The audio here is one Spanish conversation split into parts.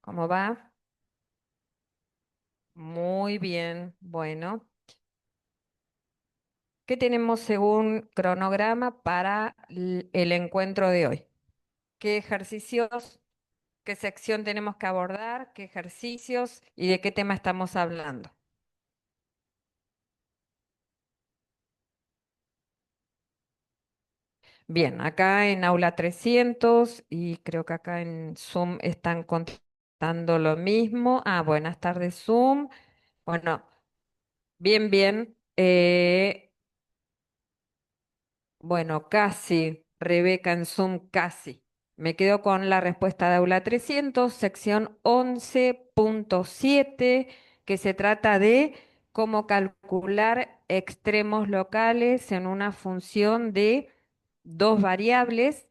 ¿Cómo va? Muy bien. Bueno, ¿qué tenemos según cronograma para el encuentro de hoy? ¿Qué ejercicios, qué sección tenemos que abordar? ¿Qué ejercicios y de qué tema estamos hablando? Bien, acá en Aula 300 y creo que acá en Zoom están contando lo mismo. Buenas tardes, Zoom. Bueno, bien, bien. Bueno, casi, Rebeca en Zoom, casi. Me quedo con la respuesta de Aula 300, sección 11.7, que se trata de cómo calcular extremos locales en una función de dos variables,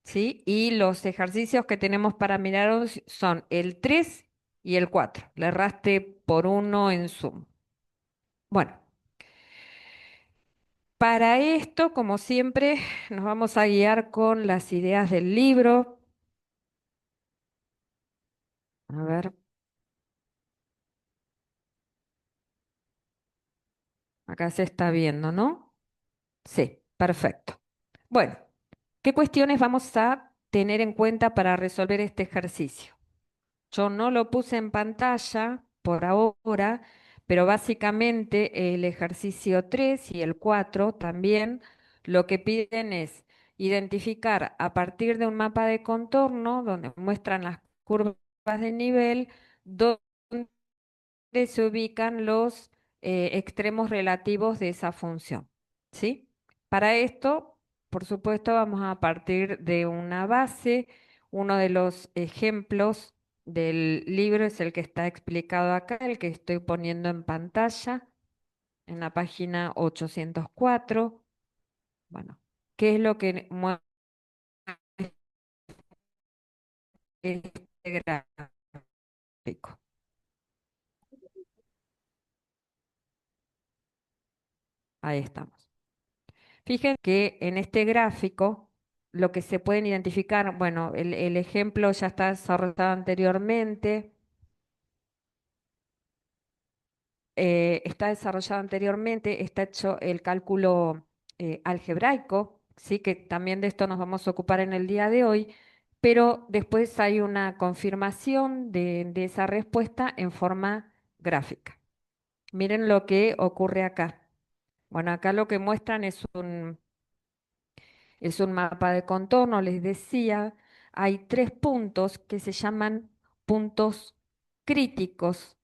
¿sí? Y los ejercicios que tenemos para mirar hoy son el 3 y el 4. Le erraste por uno en Zoom. Bueno. Para esto, como siempre, nos vamos a guiar con las ideas del libro. A ver, acá se está viendo, ¿no? Sí, perfecto. Bueno, ¿qué cuestiones vamos a tener en cuenta para resolver este ejercicio? Yo no lo puse en pantalla por ahora, pero básicamente el ejercicio 3 y el 4 también lo que piden es identificar a partir de un mapa de contorno donde muestran las curvas de nivel, dónde se ubican los extremos relativos de esa función, ¿sí? Para esto, por supuesto, vamos a partir de una base. Uno de los ejemplos del libro es el que está explicado acá, el que estoy poniendo en pantalla, en la página 804. Bueno, ¿qué es lo que muestra este gráfico? Ahí estamos. Fíjense que en este gráfico lo que se pueden identificar, bueno, el ejemplo ya está desarrollado anteriormente, está hecho el cálculo algebraico, sí, que también de esto nos vamos a ocupar en el día de hoy, pero después hay una confirmación de esa respuesta en forma gráfica. Miren lo que ocurre acá. Bueno, acá lo que muestran es un mapa de contorno, les decía, hay tres puntos que se llaman puntos críticos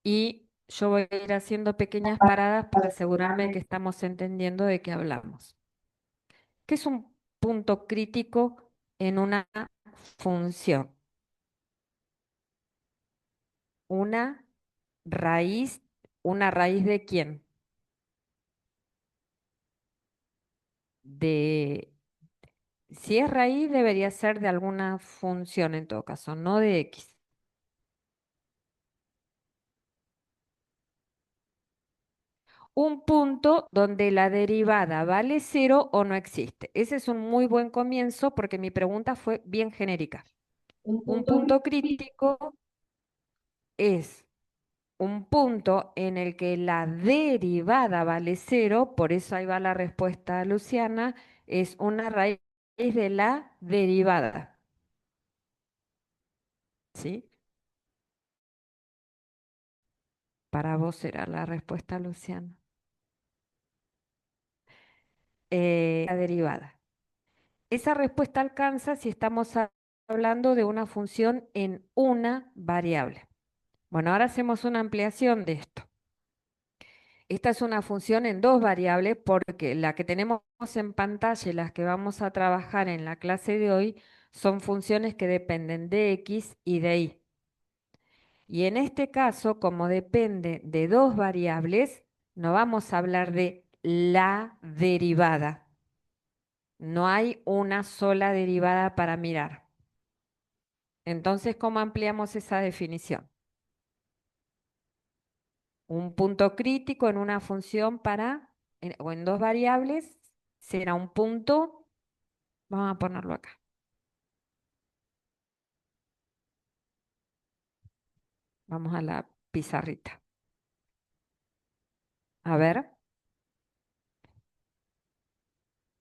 y yo voy a ir haciendo pequeñas paradas para asegurarme que estamos entendiendo de qué hablamos. ¿Qué es un punto crítico en una función? Una raíz, ¿una raíz de quién? De, si es raíz, debería ser de alguna función en todo caso, no de X. Un punto donde la derivada vale cero o no existe. Ese es un muy buen comienzo porque mi pregunta fue bien genérica. Un Un punto punto crítico. crítico es un punto en el que la derivada vale cero, por eso ahí va la respuesta, Luciana, es una raíz de la derivada. ¿Sí? Para vos será la respuesta, Luciana. La derivada. Esa respuesta alcanza si estamos hablando de una función en una variable. Bueno, ahora hacemos una ampliación de esto. Esta es una función en dos variables porque la que tenemos en pantalla y las que vamos a trabajar en la clase de hoy son funciones que dependen de x y de y. Y en este caso, como depende de dos variables, no vamos a hablar de la derivada. No hay una sola derivada para mirar. Entonces, ¿cómo ampliamos esa definición? Un punto crítico en una función o en dos variables será un punto, vamos a ponerlo acá, Vamos a la pizarrita. A ver,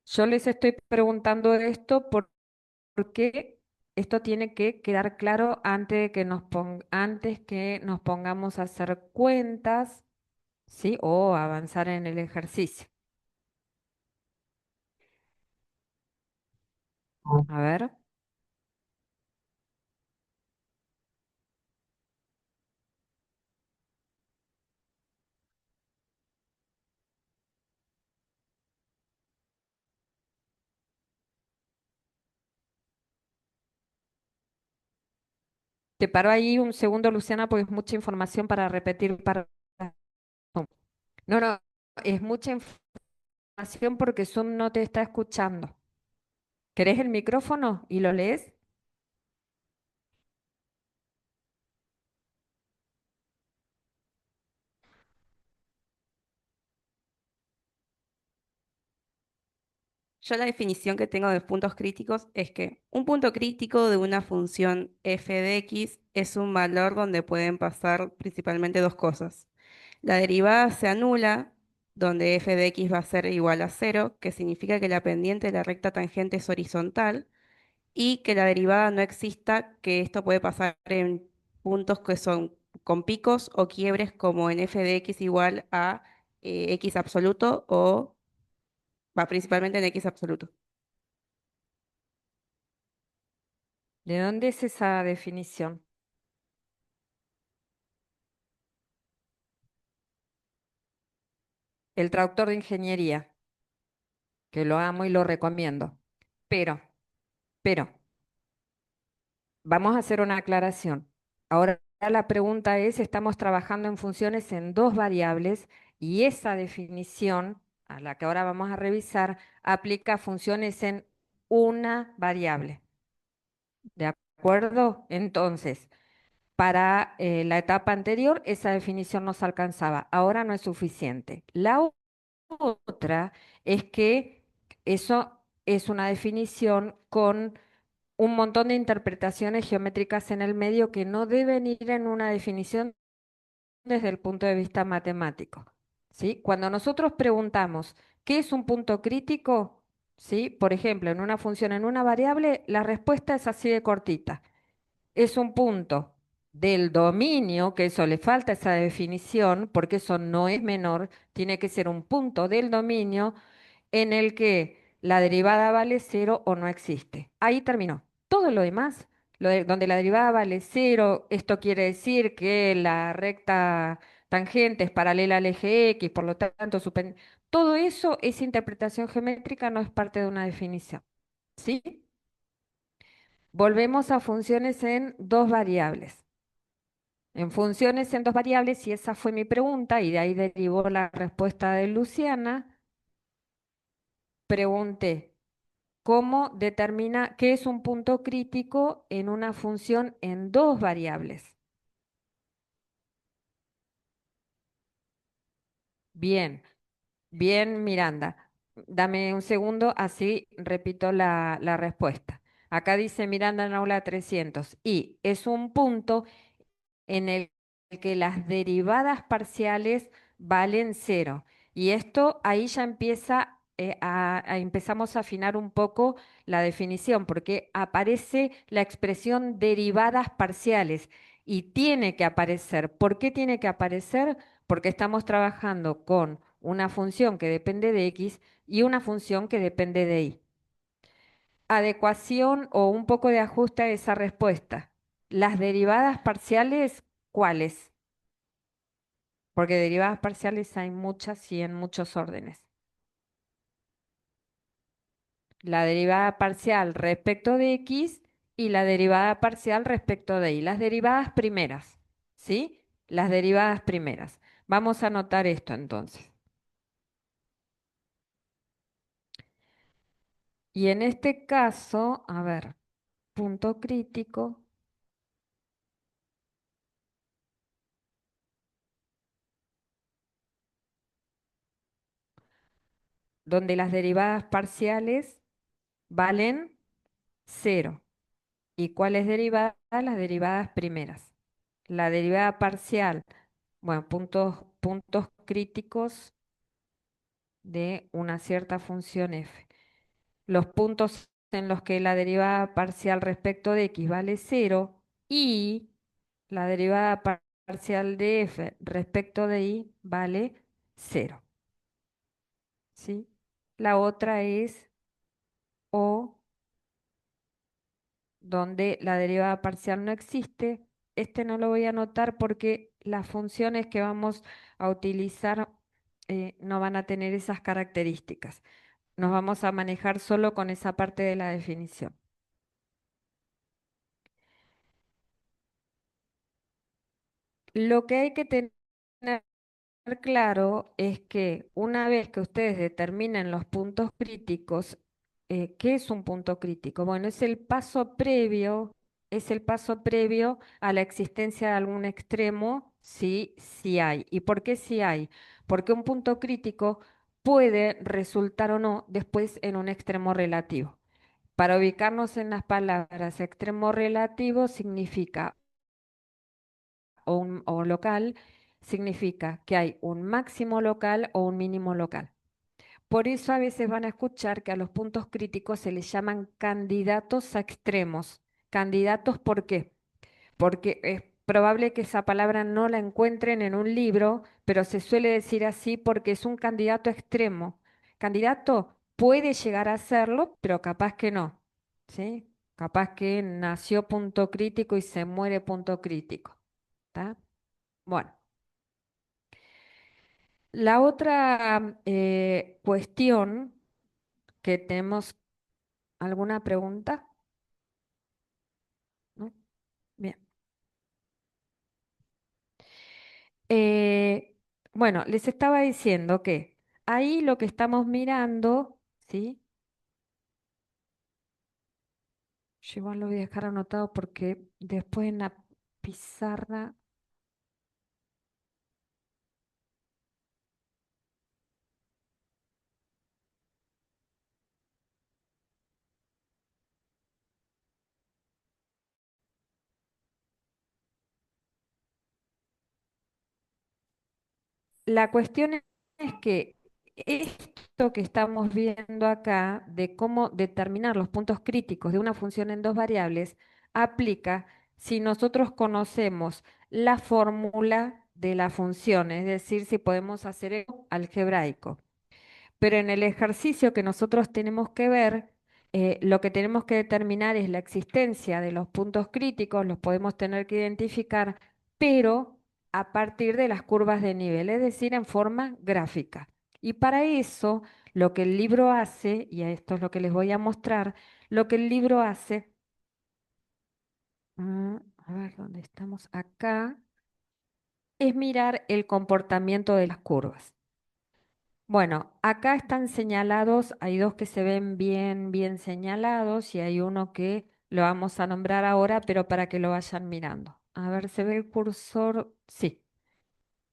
yo les estoy preguntando esto porque esto tiene que quedar claro antes de que antes que nos pongamos a hacer cuentas, ¿sí? O avanzar en el ejercicio. A ver, te paro ahí un segundo, Luciana, porque es mucha información para repetir para... No, no, es mucha información porque Zoom no te está escuchando. ¿Querés el micrófono y lo lees? Yo la definición que tengo de puntos críticos es que un punto crítico de una función f de x es un valor donde pueden pasar principalmente dos cosas. La derivada se anula, donde f de x va a ser igual a cero, que significa que la pendiente de la recta tangente es horizontal, y que la derivada no exista, que esto puede pasar en puntos que son con picos o quiebres como en f de x igual a x absoluto o va principalmente en x absoluto. ¿De dónde es esa definición? El traductor de ingeniería, que lo amo y lo recomiendo. Pero, pero, vamos a hacer una aclaración. Ahora la pregunta es, estamos trabajando en funciones en dos variables y esa definición, a la que ahora vamos a revisar, aplica a funciones en una variable. ¿De acuerdo? Entonces, para la etapa anterior, esa definición nos alcanzaba. Ahora no es suficiente. Otra es que eso es una definición con un montón de interpretaciones geométricas en el medio que no deben ir en una definición desde el punto de vista matemático. ¿Sí? Cuando nosotros preguntamos qué es un punto crítico, ¿sí? Por ejemplo, en una función, en una variable, la respuesta es así de cortita. Es un punto del dominio, que eso le falta esa definición, porque eso no es menor, tiene que ser un punto del dominio en el que la derivada vale cero o no existe. Ahí terminó. Todo lo demás, donde la derivada vale cero, esto quiere decir que la recta tangente es paralela al eje X, por lo tanto, todo eso, esa interpretación geométrica no es parte de una definición. ¿Sí? Volvemos a funciones en dos variables. En funciones en dos variables, y esa fue mi pregunta, y de ahí derivó la respuesta de Luciana, pregunté. ¿Cómo determina qué es un punto crítico en una función en dos variables? Bien, bien, Miranda. Dame un segundo, así repito la respuesta. Acá dice Miranda en aula 300 y es un punto en el que las derivadas parciales valen cero. Y esto ahí ya empieza empezamos a afinar un poco la definición, porque aparece la expresión derivadas parciales y tiene que aparecer. ¿Por qué tiene que aparecer? Porque estamos trabajando con una función que depende de x y una función que depende de y. Adecuación o un poco de ajuste a esa respuesta. Las derivadas parciales, ¿cuáles? Porque derivadas parciales hay muchas y en muchos órdenes. La derivada parcial respecto de x y la derivada parcial respecto de y. Las derivadas primeras, ¿sí? Las derivadas primeras. Vamos a anotar esto entonces. Y en este caso, a ver, punto crítico, donde las derivadas parciales valen cero. ¿Y cuáles derivadas? Las derivadas primeras. la derivada parcial, bueno, puntos críticos de una cierta función f. Los puntos en los que la derivada parcial respecto de x vale cero y la derivada parcial de f respecto de y vale cero, ¿sí? La otra es o donde la derivada parcial no existe. Este no lo voy a anotar porque las funciones que vamos a utilizar no van a tener esas características. Nos vamos a manejar solo con esa parte de la definición. Lo que hay que tener claro es que una vez que ustedes determinen los puntos críticos, ¿qué es un punto crítico? Bueno, es el paso previo a la existencia de algún extremo, sí hay. ¿Y por qué sí hay? Porque un punto crítico puede resultar o no después en un extremo relativo. Para ubicarnos en las palabras, extremo relativo significa o local, significa que hay un máximo local o un mínimo local. Por eso a veces van a escuchar que a los puntos críticos se les llaman candidatos a extremos. ¿Candidatos por qué? Porque es probable que esa palabra no la encuentren en un libro, pero se suele decir así porque es un candidato extremo. Candidato puede llegar a serlo, pero capaz que no, ¿sí? Capaz que nació punto crítico y se muere punto crítico, ¿está? Bueno, la otra cuestión que tenemos, ¿alguna pregunta? ¿No? Bien. Eh, bueno, les estaba diciendo que ahí lo que estamos mirando, ¿sí? Yo igual lo voy a dejar anotado porque después en la pizarra, la cuestión es que esto que estamos viendo acá de cómo determinar los puntos críticos de una función en dos variables aplica si nosotros conocemos la fórmula de la función, es decir, si podemos hacer el algebraico. Pero en el ejercicio que nosotros tenemos que ver, lo que tenemos que determinar es la existencia de los puntos críticos, los podemos tener que identificar, pero a partir de las curvas de nivel, es decir, en forma gráfica. Y para eso, lo que el libro hace, y a esto es lo que les voy a mostrar, lo que el libro hace, a ver, ¿dónde estamos? Acá, es mirar el comportamiento de las curvas. Bueno, acá están señalados, hay dos que se ven bien señalados y hay uno que lo vamos a nombrar ahora, pero para que lo vayan mirando. A ver, ¿se ve el cursor? Sí,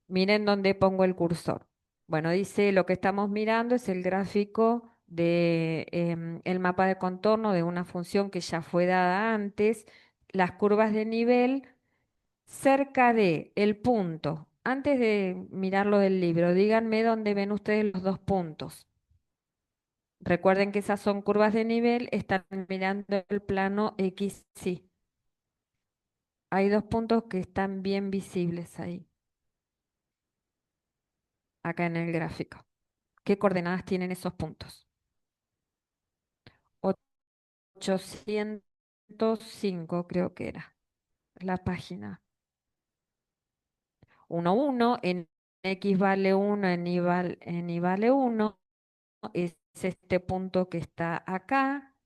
miren dónde pongo el cursor. Bueno, dice lo que estamos mirando es el gráfico de el mapa de contorno de una función que ya fue dada antes, las curvas de nivel cerca de el punto. Antes de mirar lo del libro, díganme dónde ven ustedes los dos puntos. Recuerden que esas son curvas de nivel, están mirando el plano X, sí. Hay dos puntos que están bien visibles ahí, acá en el gráfico. ¿Qué coordenadas tienen esos puntos? 805 creo que era la página. 1, 1, en X vale 1, en Y vale 1, es este punto que está acá,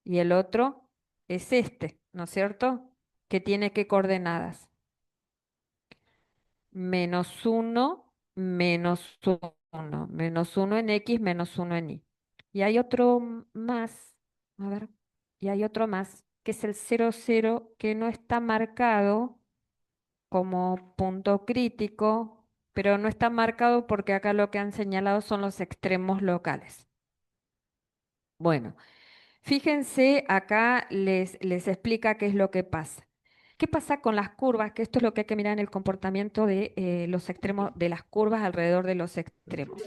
y el otro es este, ¿no es cierto? Que tiene qué coordenadas. Menos uno, menos uno en X, menos uno en Y. Y hay otro más, a ver, y hay otro más, que es el 0, 0, que no está marcado como punto crítico, pero no está marcado porque acá lo que han señalado son los extremos locales. Bueno, fíjense, acá les explica qué es lo que pasa. ¿Qué pasa con las curvas? Que esto es lo que hay que mirar en el comportamiento de los extremos, de las curvas alrededor de los extremos.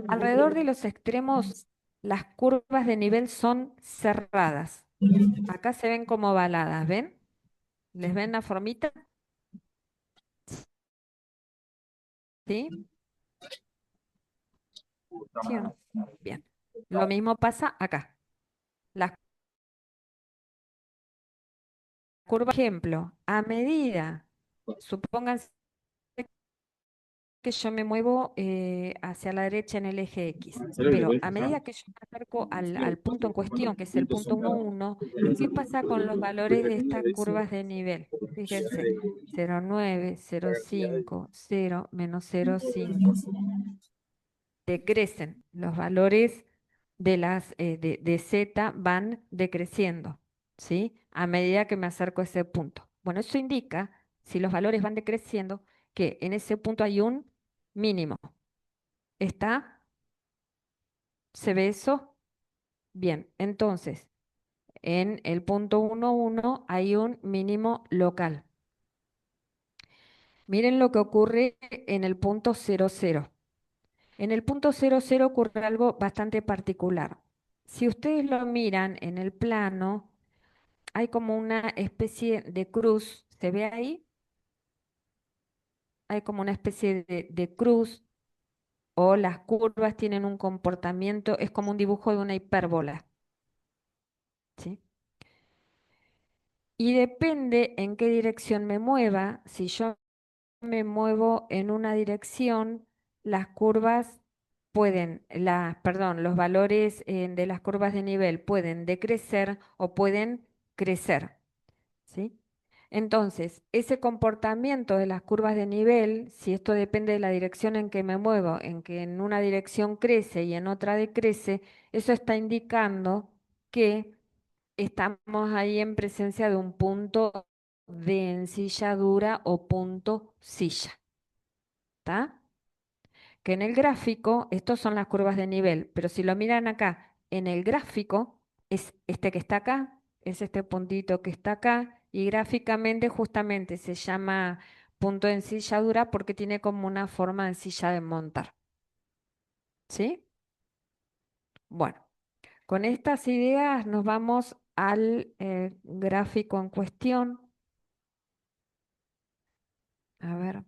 Alrededor de los extremos, las curvas de nivel son cerradas. Acá se ven como ovaladas, ¿ven? ¿Les ven la formita? ¿Sí? ¿Sí o no? Bien. Lo mismo pasa acá. Las curvas, ejemplo, a medida, supónganse que yo me muevo hacia la derecha en el eje X, pero a medida que yo me acerco al punto en cuestión, que es el punto 1, 1, ¿qué pasa con los valores de estas curvas de nivel? Fíjense, 0,9, 0,5, 0, menos 0,5. Decrecen. Los valores de Z van decreciendo, ¿sí? A medida que me acerco a ese punto. Bueno, eso indica, si los valores van decreciendo, que en ese punto hay un mínimo. ¿Está? ¿Se ve eso? Bien, entonces, en el punto 1, 1 hay un mínimo local. Miren lo que ocurre en el punto 0, 0. En el punto 0, 0 ocurre algo bastante particular. Si ustedes lo miran en el plano, hay como una especie de cruz, ¿se ve ahí? Hay como una especie de cruz o las curvas tienen un comportamiento, es como un dibujo de una hipérbola, ¿sí? Y depende en qué dirección me mueva, si yo me muevo en una dirección, las curvas perdón, los valores de las curvas de nivel pueden decrecer o pueden crecer, ¿sí? Entonces, ese comportamiento de las curvas de nivel, si esto depende de la dirección en que me muevo, en que en una dirección crece y en otra decrece, eso está indicando que estamos ahí en presencia de un punto de ensilladura o punto silla, ¿está? Que en el gráfico, estos son las curvas de nivel, pero si lo miran acá, en el gráfico es este que está acá, es este puntito que está acá, y gráficamente justamente se llama punto de ensilladura porque tiene como una forma de silla de montar, ¿sí? Bueno, con estas ideas nos vamos al gráfico en cuestión. A ver,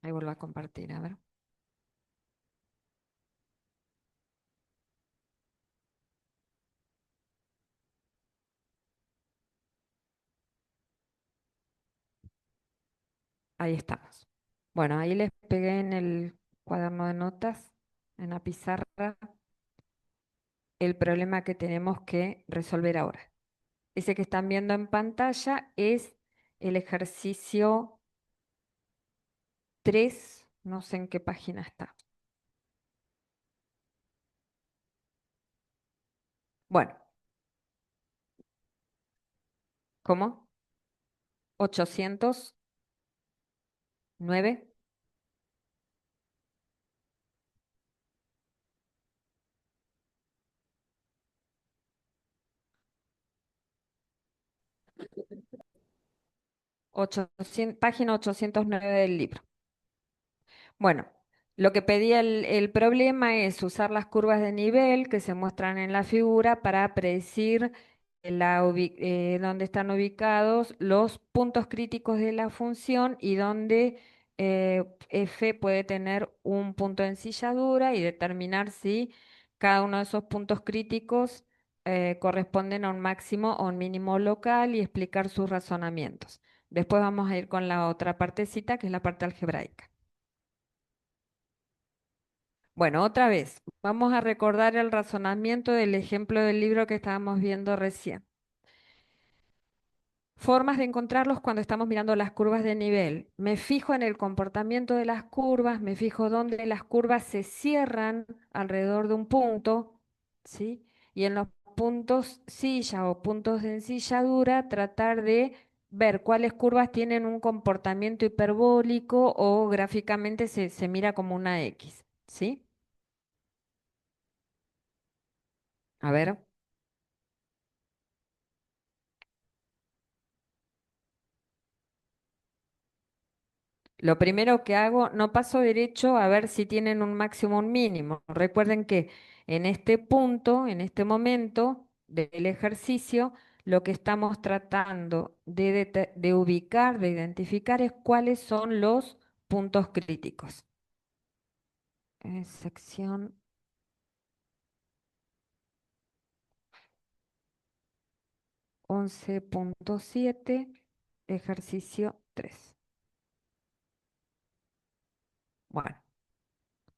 ahí vuelvo a compartir, a ver. Ahí estamos. Bueno, ahí les pegué en el cuaderno de notas, en la pizarra, el problema que tenemos que resolver ahora. Ese que están viendo en pantalla es el ejercicio 3, no sé en qué página está. Bueno, ¿cómo? 809, 800, página 809 del libro. Bueno, lo que pedía el problema es usar las curvas de nivel que se muestran en la figura para predecir dónde están ubicados los puntos críticos de la función y dónde f puede tener un punto de ensilladura y determinar si cada uno de esos puntos críticos corresponden a un máximo o un mínimo local y explicar sus razonamientos. Después vamos a ir con la otra partecita, que es la parte algebraica. Bueno, otra vez, vamos a recordar el razonamiento del ejemplo del libro que estábamos viendo recién. Formas de encontrarlos cuando estamos mirando las curvas de nivel. Me fijo en el comportamiento de las curvas, me fijo dónde las curvas se cierran alrededor de un punto, ¿sí? Y en los puntos silla o puntos de ensilladura, tratar de ver cuáles curvas tienen un comportamiento hiperbólico o gráficamente se mira como una X, ¿sí? A ver. Lo primero que hago, no paso derecho a ver si tienen un máximo o un mínimo. Recuerden que en este punto, en este momento del ejercicio, lo que estamos tratando de ubicar, de identificar es cuáles son los puntos críticos. Sección 11.7, ejercicio 3. Bueno,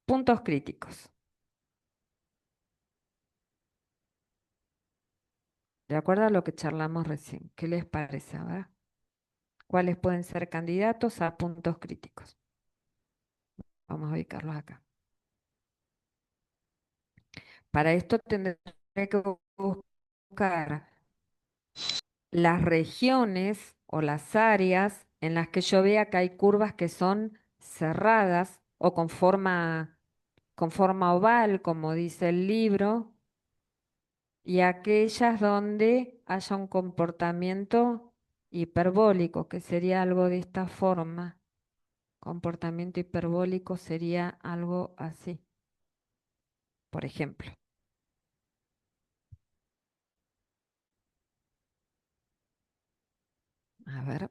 puntos críticos. De acuerdo a lo que charlamos recién, ¿qué les parece? A ver, ¿cuáles pueden ser candidatos a puntos críticos? Vamos a ubicarlos acá. Para esto tendré que buscar las regiones o las áreas en las que yo vea que hay curvas que son cerradas o con forma oval, como dice el libro, y aquellas donde haya un comportamiento hiperbólico, que sería algo de esta forma. Comportamiento hiperbólico sería algo así, por ejemplo. A ver.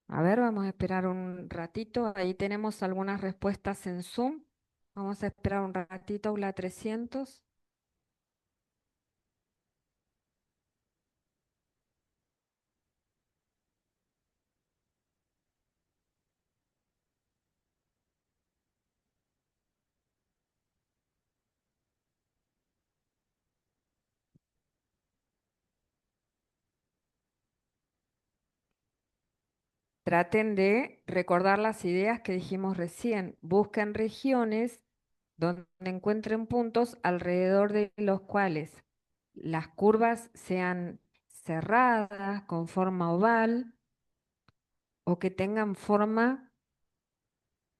A ver, vamos a esperar un ratito. Ahí tenemos algunas respuestas en Zoom. Vamos a esperar un ratito, Aula 300. Traten de recordar las ideas que dijimos recién. Busquen regiones donde encuentren puntos alrededor de los cuales las curvas sean cerradas, con forma oval, o que tengan forma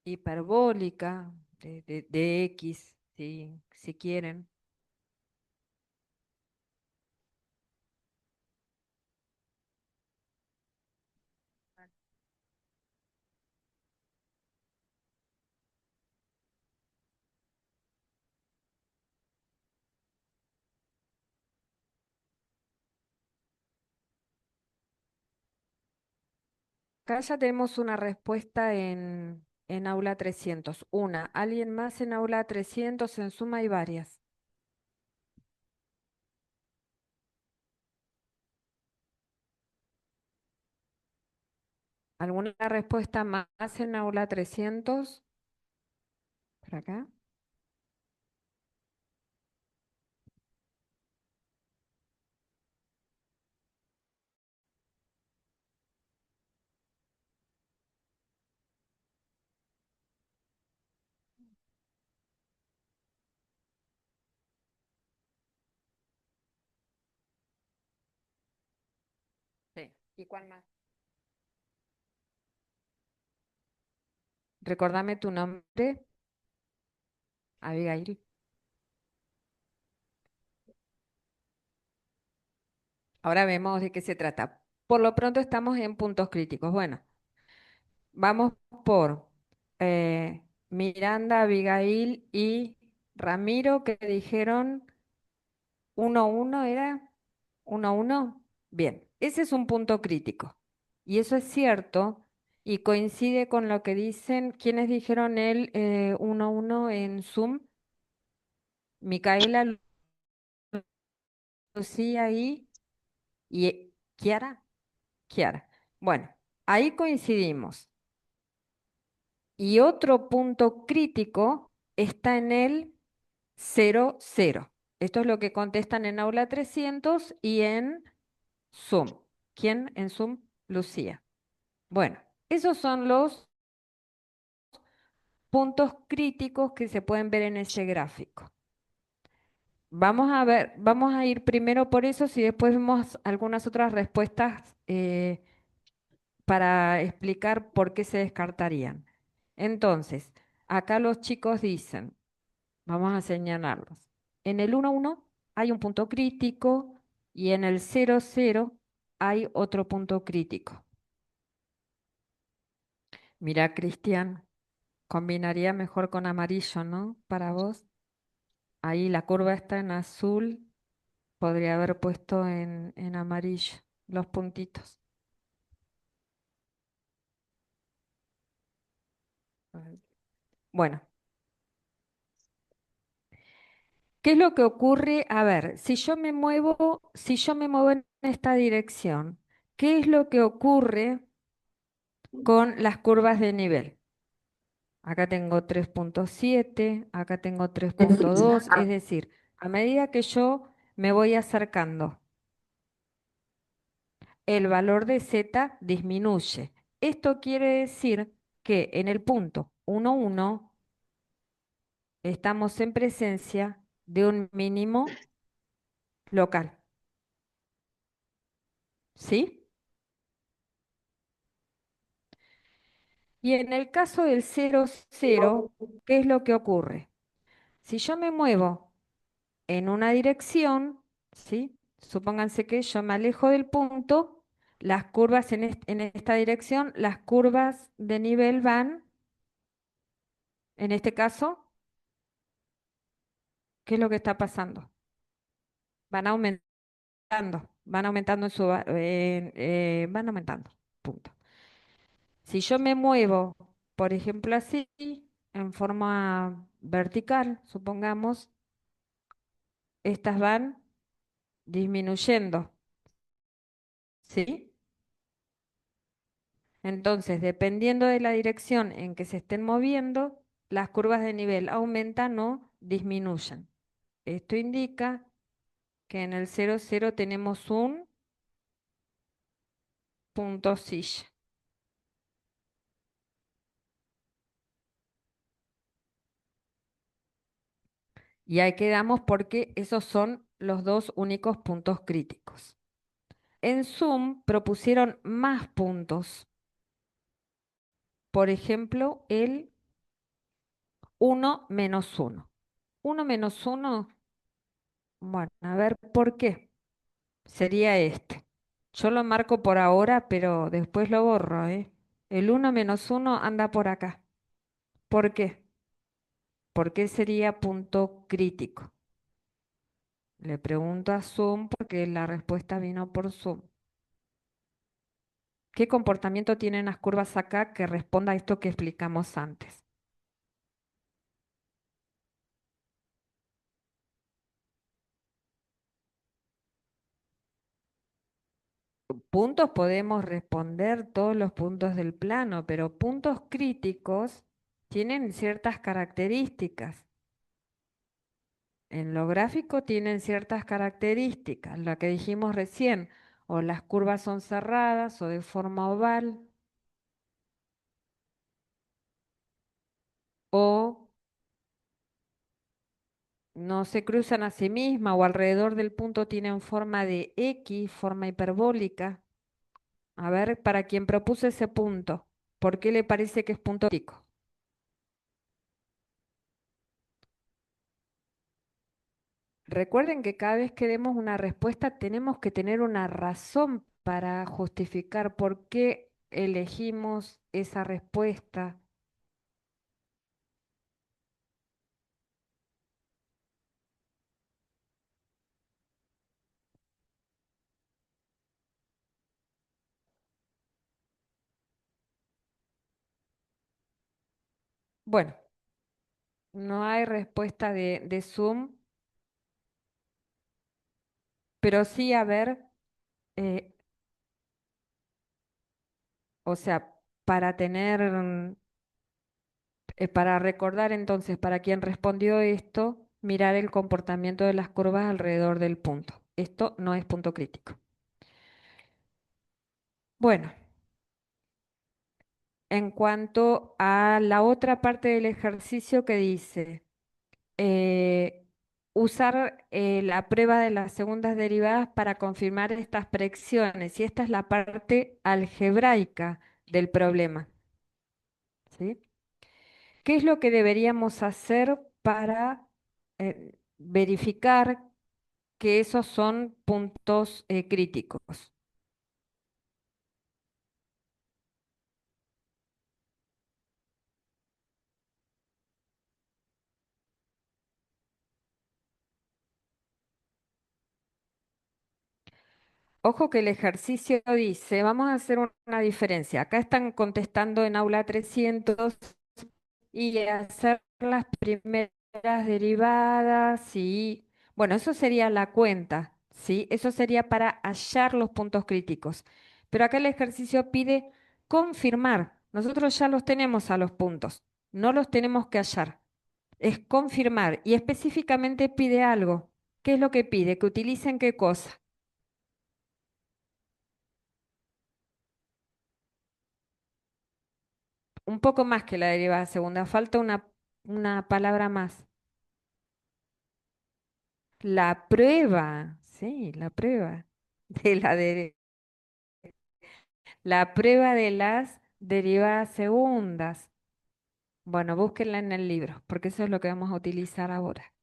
hiperbólica de X, si quieren. Acá ya tenemos una respuesta en aula 300. Una. ¿Alguien más en aula 300? En suma hay varias. ¿Alguna respuesta más en aula 300? ¿Por acá? Sí. ¿Y cuál más? Recordame tu nombre, Abigail. Ahora vemos de qué se trata. Por lo pronto estamos en puntos críticos. Bueno, vamos por Miranda, Abigail y Ramiro, que dijeron 1-1, ¿era? 1-1. Bien, ese es un punto crítico. Y eso es cierto y coincide con lo que dicen quienes dijeron el 1-1 en Zoom. Micaela, Lucía y Kiara. Kiara. Bueno, ahí coincidimos. Y otro punto crítico está en el 0-0. Esto es lo que contestan en Aula 300 y en Zoom. ¿Quién en Zoom? Lucía. Bueno, esos son los puntos críticos que se pueden ver en ese gráfico. Vamos a ver, vamos a ir primero por eso y después vemos algunas otras respuestas para explicar por qué se descartarían. Entonces, acá los chicos dicen, vamos a señalarlos. En el 1-1 hay un punto crítico y en el 0-0 hay otro punto crítico. Mira, Cristian, combinaría mejor con amarillo, ¿no? Para vos. Ahí la curva está en azul, podría haber puesto en amarillo los puntitos. Ay. Bueno, ¿qué es lo que ocurre? A ver, si yo me muevo en esta dirección, ¿qué es lo que ocurre con las curvas de nivel? Acá tengo 3,7, acá tengo 3,2, es decir, a medida que yo me voy acercando, el valor de z disminuye. Esto quiere decir que en el punto 1,1 estamos en presencia de un mínimo local, ¿sí? Y en el caso del 0,0, ¿qué es lo que ocurre? Si yo me muevo en una dirección, ¿sí? Supónganse que yo me alejo del punto, las curvas en esta dirección, las curvas de nivel van, en este caso, ¿qué es lo que está pasando? Van van aumentando van aumentando, punto. Si yo me muevo, por ejemplo, así, en forma vertical, supongamos, estas van disminuyendo, ¿sí? Entonces, dependiendo de la dirección en que se estén moviendo, las curvas de nivel aumentan o disminuyen. Esto indica que en el 0,0 tenemos un punto silla. Y ahí quedamos porque esos son los dos únicos puntos críticos. En Zoom propusieron más puntos. Por ejemplo, el 1-1. 1-1, bueno, a ver por qué. Sería este. Yo lo marco por ahora, pero después lo borro, ¿eh? El 1-1 anda por acá. ¿Por qué? ¿Por qué sería punto crítico? Le pregunto a Zoom porque la respuesta vino por Zoom. ¿Qué comportamiento tienen las curvas acá que responda a esto que explicamos antes? Puntos podemos responder todos los puntos del plano, pero puntos críticos tienen ciertas características. En lo gráfico tienen ciertas características, la que dijimos recién, o las curvas son cerradas o de forma oval, o no se cruzan a sí mismas, o alrededor del punto tienen forma de X, forma hiperbólica. A ver, para quien propuso ese punto, ¿por qué le parece que es punto crítico? Recuerden que cada vez que demos una respuesta tenemos que tener una razón para justificar por qué elegimos esa respuesta. Bueno, no hay respuesta de Zoom, pero sí a ver, eh, o sea, para tener, para recordar entonces, para quien respondió esto, mirar el comportamiento de las curvas alrededor del punto. Esto no es punto crítico. Bueno. En cuanto a la otra parte del ejercicio que dice eh, usar la prueba de las segundas derivadas para confirmar estas predicciones. Y esta es la parte algebraica del problema, ¿sí? ¿Qué es lo que deberíamos hacer para verificar que esos son puntos críticos? Ojo que el ejercicio dice, vamos a hacer una diferencia. Acá están contestando en aula 300 y hacer las primeras derivadas y, bueno, eso sería la cuenta, ¿sí? Eso sería para hallar los puntos críticos. Pero acá el ejercicio pide confirmar. Nosotros ya los tenemos a los puntos, no los tenemos que hallar. Es confirmar y específicamente pide algo. ¿Qué es lo que pide? Que utilicen qué cosa. Un poco más que la derivada segunda, falta una palabra más. La prueba, sí, la prueba de la prueba de las derivadas segundas. Bueno, búsquenla en el libro, porque eso es lo que vamos a utilizar ahora.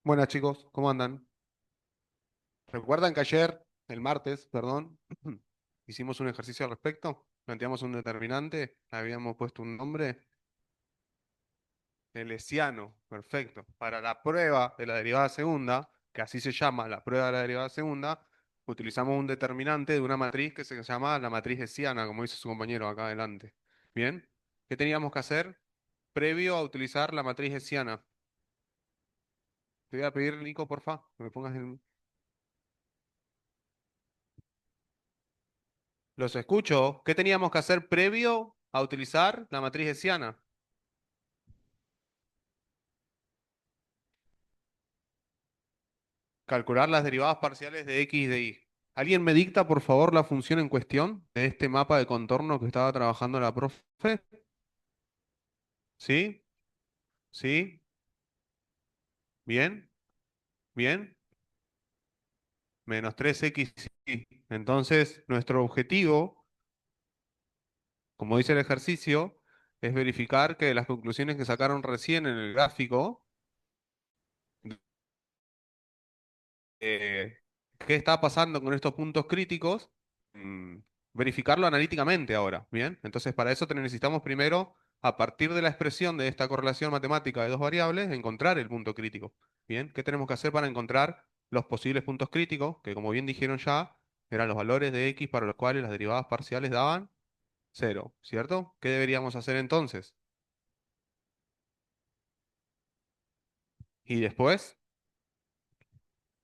Buenas chicos, ¿cómo andan? ¿Recuerdan que ayer, el martes, perdón, hicimos un ejercicio al respecto? Planteamos un determinante, habíamos puesto un nombre, el hessiano, perfecto. Para la prueba de la derivada segunda, que así se llama la prueba de la derivada segunda, utilizamos un determinante de una matriz que se llama la matriz hessiana, como dice su compañero acá adelante. ¿Bien? ¿Qué teníamos que hacer previo a utilizar la matriz hessiana? Te voy a pedir, Nico, porfa, que me pongas el... Los escucho. ¿Qué teníamos que hacer previo a utilizar la matriz hessiana? Calcular las derivadas parciales de x y de y. ¿Alguien me dicta, por favor, la función en cuestión de este mapa de contorno que estaba trabajando la profe? ¿Sí? ¿Sí? ¿Bien? ¿Bien? Menos 3x, sí. Entonces, nuestro objetivo, como dice el ejercicio, es verificar que las conclusiones que sacaron recién en el gráfico, eh, qué está pasando con estos puntos críticos, mm, verificarlo analíticamente ahora, ¿bien? Entonces, para eso necesitamos primero a partir de la expresión de esta correlación matemática de dos variables, encontrar el punto crítico. Bien, ¿qué tenemos que hacer para encontrar los posibles puntos críticos? Que como bien dijeron ya, eran los valores de x para los cuales las derivadas parciales daban cero, ¿cierto? ¿Qué deberíamos hacer entonces? Y después,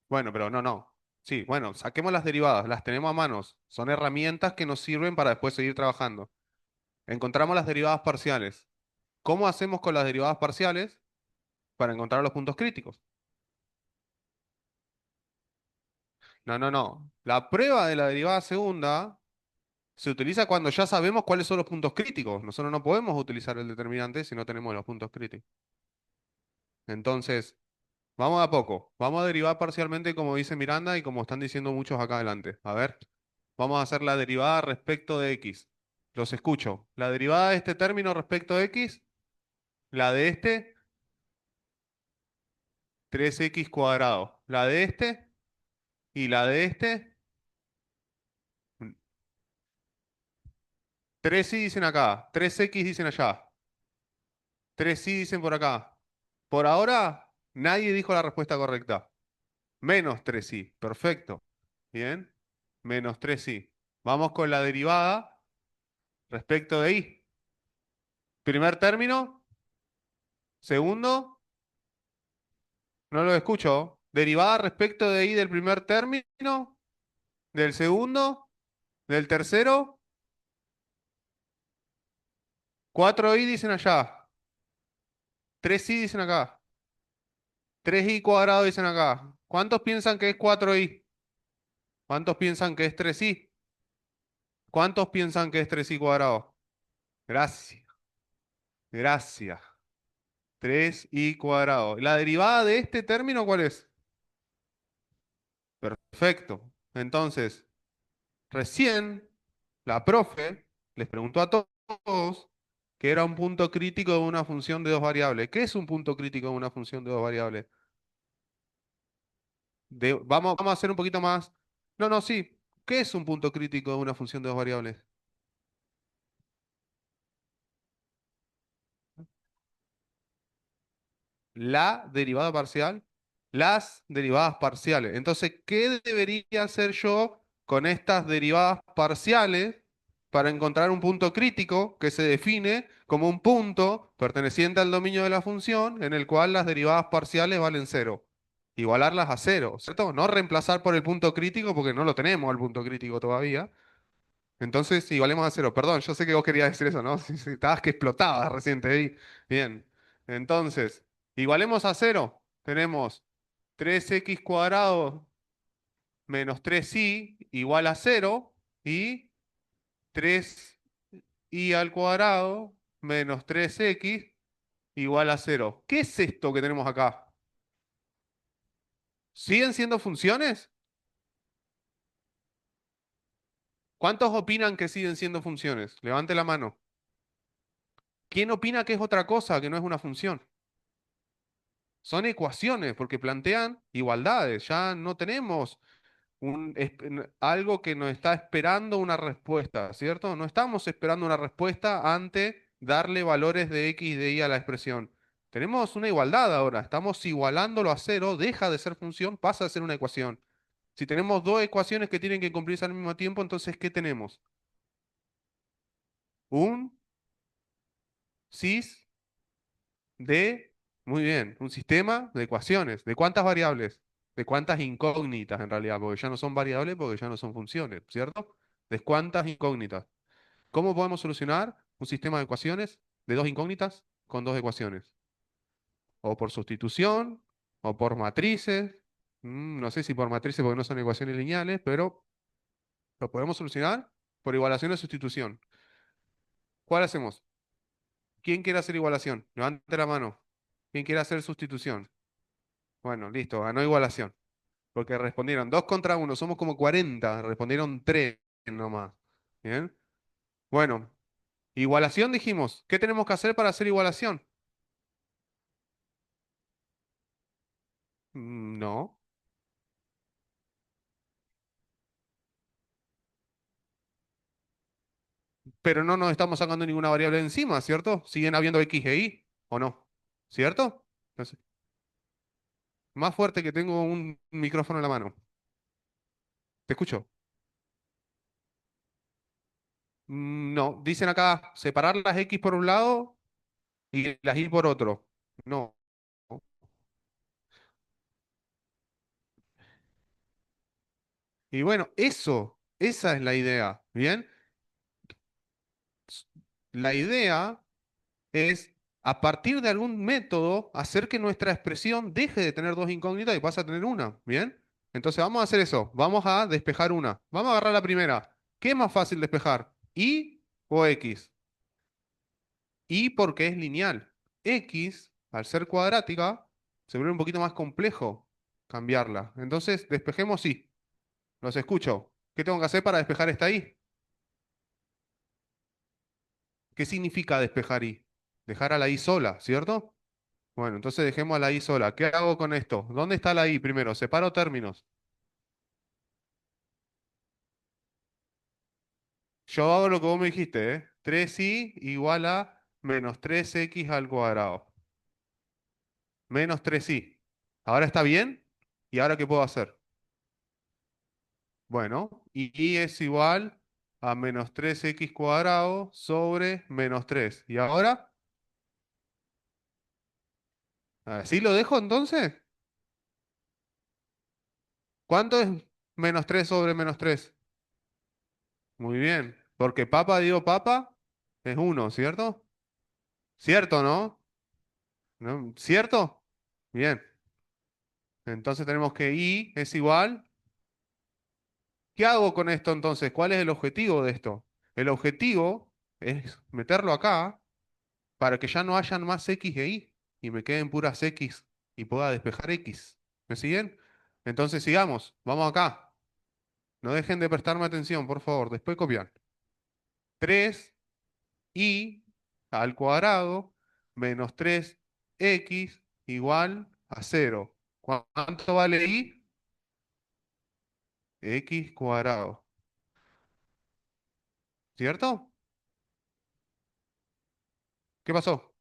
bueno, pero no. Sí, bueno, saquemos las derivadas, las tenemos a manos. Son herramientas que nos sirven para después seguir trabajando. Encontramos las derivadas parciales. ¿Cómo hacemos con las derivadas parciales para encontrar los puntos críticos? No. La prueba de la derivada segunda se utiliza cuando ya sabemos cuáles son los puntos críticos. Nosotros no podemos utilizar el determinante si no tenemos los puntos críticos. Entonces, vamos de a poco. Vamos a derivar parcialmente como dice Miranda y como están diciendo muchos acá adelante. A ver, vamos a hacer la derivada respecto de x. Los escucho. La derivada de este término respecto de x, la de este, 3x cuadrado. La de este y la de este, 3y dicen acá, 3x dicen allá, 3y dicen por acá. Por ahora, nadie dijo la respuesta correcta. Menos 3i. Perfecto. Bien. Menos 3i. Vamos con la derivada respecto de i. Primer término. Segundo. No lo escucho. Derivada respecto de i del primer término. Del segundo. Del tercero. 4i dicen allá. 3i dicen acá. 3i cuadrado dicen acá. ¿Cuántos piensan que es 4i? ¿Cuántos piensan que es 3i? ¿Cuántos piensan que es 3i cuadrado? Gracias. Gracias. 3i cuadrado. ¿La derivada de este término cuál es? Perfecto. Entonces, recién la profe les preguntó a todos qué era un punto crítico de una función de dos variables. ¿Qué es un punto crítico de una función de dos variables? Vamos a hacer un poquito más. No, sí. ¿Qué es un punto crítico de una función de dos variables? La derivada parcial, las derivadas parciales. Entonces, ¿qué debería hacer yo con estas derivadas parciales para encontrar un punto crítico que se define como un punto perteneciente al dominio de la función en el cual las derivadas parciales valen cero? Igualarlas a cero, ¿cierto? No reemplazar por el punto crítico porque no lo tenemos al punto crítico todavía. Entonces, igualemos a cero. Perdón, yo sé que vos querías decir eso, ¿no? Si estabas que explotabas recién, te vi. Bien. Entonces, igualemos a cero. Tenemos 3x cuadrado menos 3y igual a cero y 3y al cuadrado menos 3x igual a cero. ¿Qué es esto que tenemos acá? ¿Siguen siendo funciones? ¿Cuántos opinan que siguen siendo funciones? Levante la mano. ¿Quién opina que es otra cosa, que no es una función? Son ecuaciones porque plantean igualdades. Ya no tenemos algo que nos está esperando una respuesta, ¿cierto? No estamos esperando una respuesta ante darle valores de x y de y a la expresión. Tenemos una igualdad ahora. Estamos igualándolo a cero, deja de ser función, pasa a ser una ecuación. Si tenemos dos ecuaciones que tienen que cumplirse al mismo tiempo, entonces, ¿qué tenemos? Un cis de, muy bien, un sistema de ecuaciones. ¿De cuántas variables? ¿De cuántas incógnitas en realidad? Porque ya no son variables, porque ya no son funciones, ¿cierto? ¿De cuántas incógnitas? ¿Cómo podemos solucionar un sistema de ecuaciones de dos incógnitas con dos ecuaciones? O por sustitución, o por matrices. No sé si por matrices porque no son ecuaciones lineales, pero lo podemos solucionar por igualación o sustitución. ¿Cuál hacemos? ¿Quién quiere hacer igualación? Levante la mano. ¿Quién quiere hacer sustitución? Bueno, listo, ganó igualación. Porque respondieron 2 contra uno, somos como 40, respondieron 3 nomás. ¿Bien? Bueno, igualación dijimos. ¿Qué tenemos que hacer para hacer igualación? No. pero no nos estamos sacando ninguna variable de encima, ¿cierto? Siguen habiendo X e Y, ¿o no? ¿Cierto? Entonces, más fuerte que tengo un micrófono en la mano. ¿Te escucho? No, dicen acá separar las X por un lado y las Y por otro. No. Y bueno, esa es la idea, ¿bien? La idea es, a partir de algún método, hacer que nuestra expresión deje de tener dos incógnitas y pase a tener una, ¿bien? Entonces vamos a hacer eso, vamos a despejar una. Vamos a agarrar la primera. ¿Qué es más fácil despejar? ¿Y o X? Y porque es lineal. X, al ser cuadrática, se vuelve un poquito más complejo cambiarla. Entonces, despejemos Y. Los escucho. ¿Qué tengo que hacer para despejar esta Y? ¿Qué significa despejar Y? Dejar a la Y sola, ¿cierto? Bueno, entonces dejemos a la I sola. ¿Qué hago con esto? ¿Dónde está la I primero? Separo términos. Yo hago lo que vos me dijiste, ¿eh? 3i igual a menos 3x al cuadrado. Menos 3i. ¿Ahora está bien? ¿Y ahora qué puedo hacer? Bueno, y i es igual a menos 3x cuadrado sobre menos 3. ¿Y ahora? ¿Así lo dejo entonces? ¿Cuánto es menos 3 sobre menos 3? Muy bien, porque papa digo papa es 1, ¿cierto? ¿Cierto, no? ¿No? ¿Cierto? Bien. Entonces tenemos que I es igual. ¿Qué hago con esto entonces? ¿Cuál es el objetivo de esto? El objetivo es meterlo acá para que ya no hayan más X e Y y me queden puras X y pueda despejar X. ¿Me siguen? Entonces sigamos. Vamos acá. No dejen de prestarme atención, por favor. Después copian. 3i al cuadrado menos 3x igual a 0. ¿Cuánto vale i? X cuadrado. ¿Cierto? ¿Qué pasó?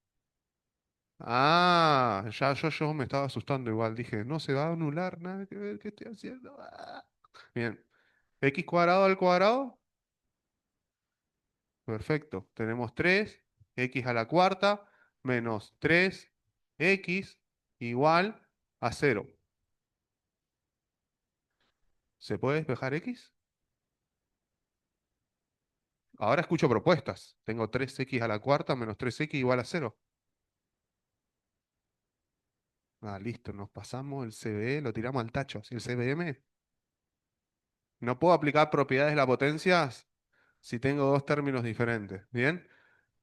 Ah, ya yo me estaba asustando igual. Dije, no se va a anular nada que ver qué estoy haciendo. Ah. Bien. X cuadrado al cuadrado. Perfecto. Tenemos 3 x a la cuarta menos 3x igual a 0. ¿Se puede despejar X? Ahora escucho propuestas. Tengo 3x a la cuarta menos 3x igual a 0. Ah, listo, nos pasamos el CBE, lo tiramos al tacho. ¿Sí, el CBM? No puedo aplicar propiedades de la potencia si tengo dos términos diferentes. ¿Bien?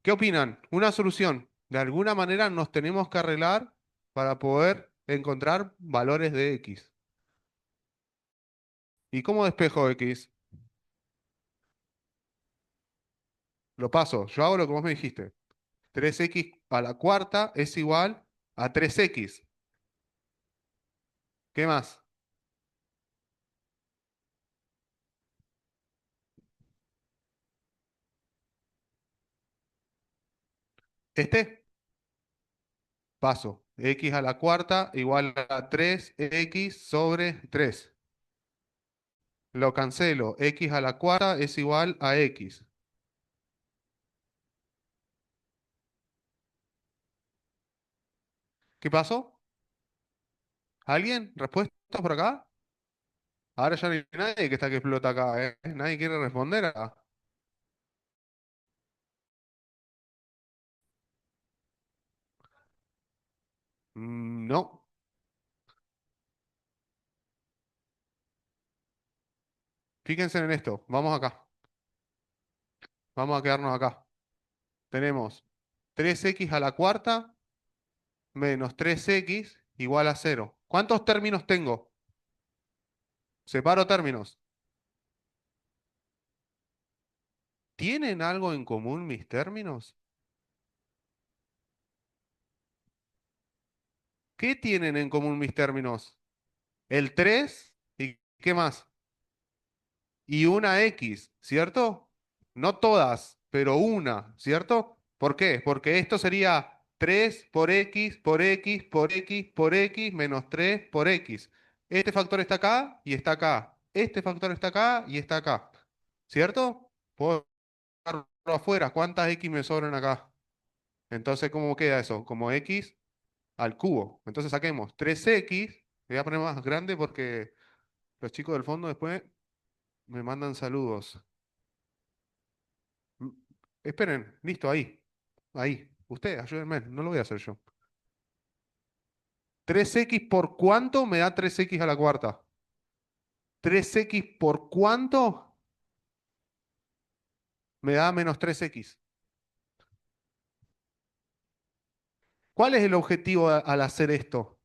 ¿Qué opinan? Una solución. De alguna manera nos tenemos que arreglar para poder encontrar valores de X. ¿Y cómo despejo X? Lo paso. Yo hago lo que vos me dijiste. 3x a la cuarta es igual a 3x. ¿Qué más? Este. Paso. X a la cuarta igual a 3x sobre 3. Lo cancelo. X a la cuarta es igual a X. ¿Qué pasó? ¿Alguien? ¿Respuesta por acá? Ahora ya no hay nadie que está que explota acá, ¿eh? Nadie quiere responder acá. No. Fíjense en esto. Vamos acá. Vamos a quedarnos acá. Tenemos 3x a la cuarta menos 3x igual a 0. ¿Cuántos términos tengo? Separo términos. ¿Tienen algo en común mis términos? ¿Qué tienen en común mis términos? El 3 y ¿qué más? Y una X, ¿cierto? No todas. pero una, ¿cierto? ¿Por qué? Porque esto sería 3 por x por x por x por x menos 3 por x. Este factor está acá y está acá. Este factor está acá y está acá. ¿Cierto? Puedo dejarlo afuera. ¿Cuántas x me sobran acá? Entonces, ¿cómo queda eso? Como x al cubo. Entonces saquemos 3x. Le voy a poner más grande porque los chicos del fondo después me mandan saludos. Mm, Esperen, listo, ahí. Ahí. Ustedes, ayúdenme, no lo voy a hacer yo. 3x por cuánto me da 3x a la cuarta. 3x por cuánto me da menos 3x. ¿Cuál es el objetivo al hacer esto?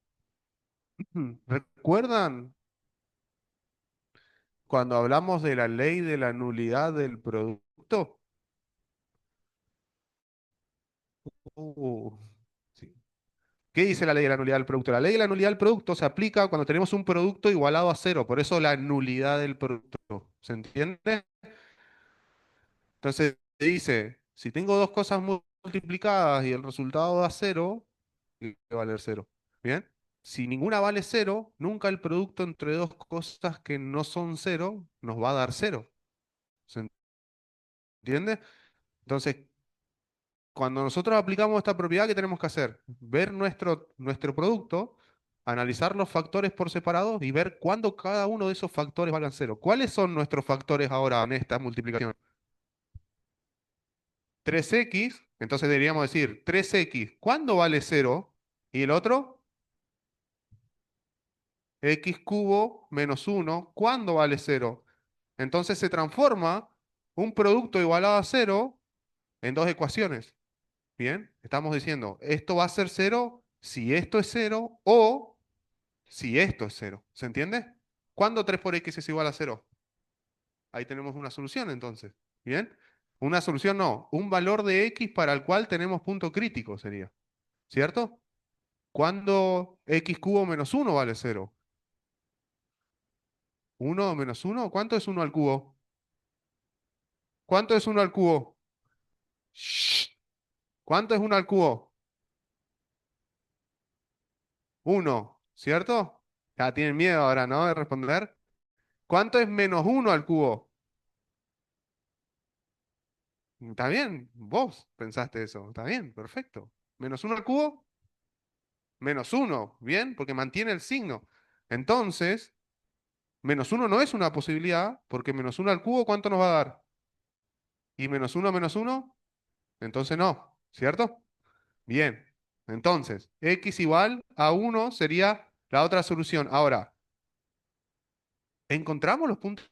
¿Recuerdan cuando hablamos de la ley de la nulidad del producto? Uh, sí. ¿Qué dice la ley de la nulidad del producto? La ley de la nulidad del producto se aplica cuando tenemos un producto igualado a cero, por eso la nulidad del producto. ¿Se entiende? Entonces dice, si tengo dos cosas multiplicadas y el resultado da cero, tiene que valer cero. ¿Bien? Si ninguna vale cero, nunca el producto entre dos cosas que no son cero nos va a dar cero. ¿Se entiende? Entonces, cuando nosotros aplicamos esta propiedad, ¿qué tenemos que hacer? Ver nuestro producto, analizar los factores por separado y ver cuándo cada uno de esos factores valgan cero. ¿Cuáles son nuestros factores ahora en esta multiplicación? 3x, entonces deberíamos decir 3x, ¿cuándo vale cero? Y el otro, x cubo menos uno, ¿cuándo vale cero? Entonces se transforma un producto igualado a cero en dos ecuaciones. Bien, estamos diciendo, esto va a ser cero si esto es cero o si esto es cero. ¿Se entiende? ¿Cuándo 3 por x es igual a cero? Ahí tenemos una solución entonces. ¿Bien? Una solución no, un valor de x para el cual tenemos punto crítico sería. ¿Cierto? ¿Cuándo x cubo menos uno vale cero? ¿Uno menos uno? ¿Cuánto es uno al cubo? ¿Cuánto es uno al cubo? Shh. ¿Cuánto es uno al cubo? Uno, ¿cierto? Ya tienen miedo ahora, ¿no? De responder. ¿Cuánto es menos uno al cubo? Está bien, vos pensaste eso. Está bien, perfecto. Menos uno al cubo, menos uno. Bien, porque mantiene el signo. Entonces, menos uno no es una posibilidad, porque menos uno al cubo, ¿cuánto nos va a dar? Y menos uno, entonces no, ¿cierto? Bien. Entonces, x igual a uno sería la otra solución. Ahora, ¿encontramos los puntos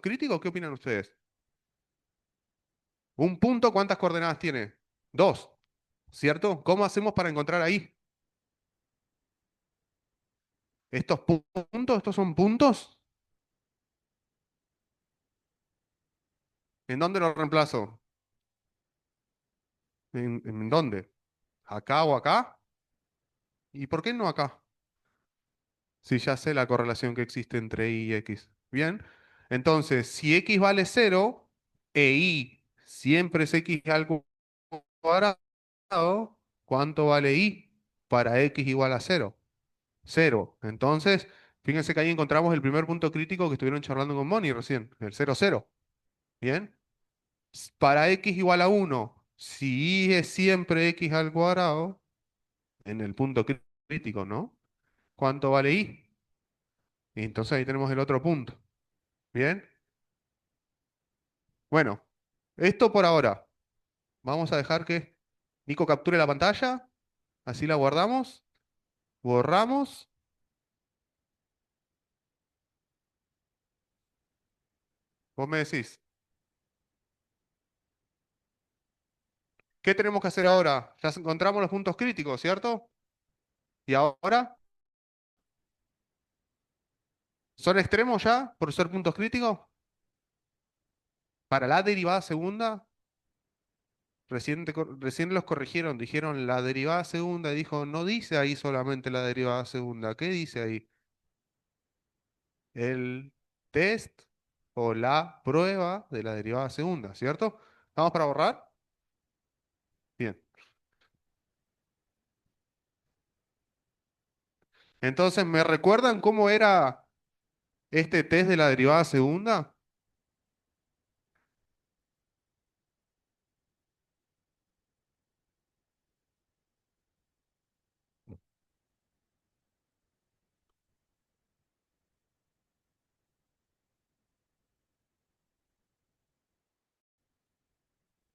críticos? ¿Qué opinan ustedes? Un punto, ¿cuántas coordenadas tiene? Dos, ¿cierto? ¿Cómo hacemos para encontrar ahí? ¿Estos puntos, estos son puntos? ¿En dónde los reemplazo? ¿En dónde? ¿Acá o acá? ¿Y por qué no acá? Si ya sé la correlación que existe entre y y x. Bien. Entonces, si x vale cero e y siempre es x al cuadrado, ¿cuánto vale y para x igual a cero? Cero. Entonces, fíjense que ahí encontramos el primer punto crítico que estuvieron charlando con Moni recién, el cero cero. Bien. Para x igual a uno, si y es siempre x al cuadrado, en el punto crítico, ¿no? ¿Cuánto vale y? Y entonces ahí tenemos el otro punto. Bien. Bueno, esto por ahora. Vamos a dejar que Nico capture la pantalla. Así la guardamos. Borramos. Vos me decís, ¿qué tenemos que hacer ahora? Ya encontramos los puntos críticos, ¿cierto? ¿Y ahora? ¿Son extremos ya por ser puntos críticos? Para la derivada segunda, recién los corrigieron, dijeron la derivada segunda y dijo, no dice ahí solamente la derivada segunda. ¿Qué dice ahí? El test o la prueba de la derivada segunda, ¿cierto? ¿Estamos para borrar? Bien. Entonces, ¿me recuerdan cómo era este test de la derivada segunda?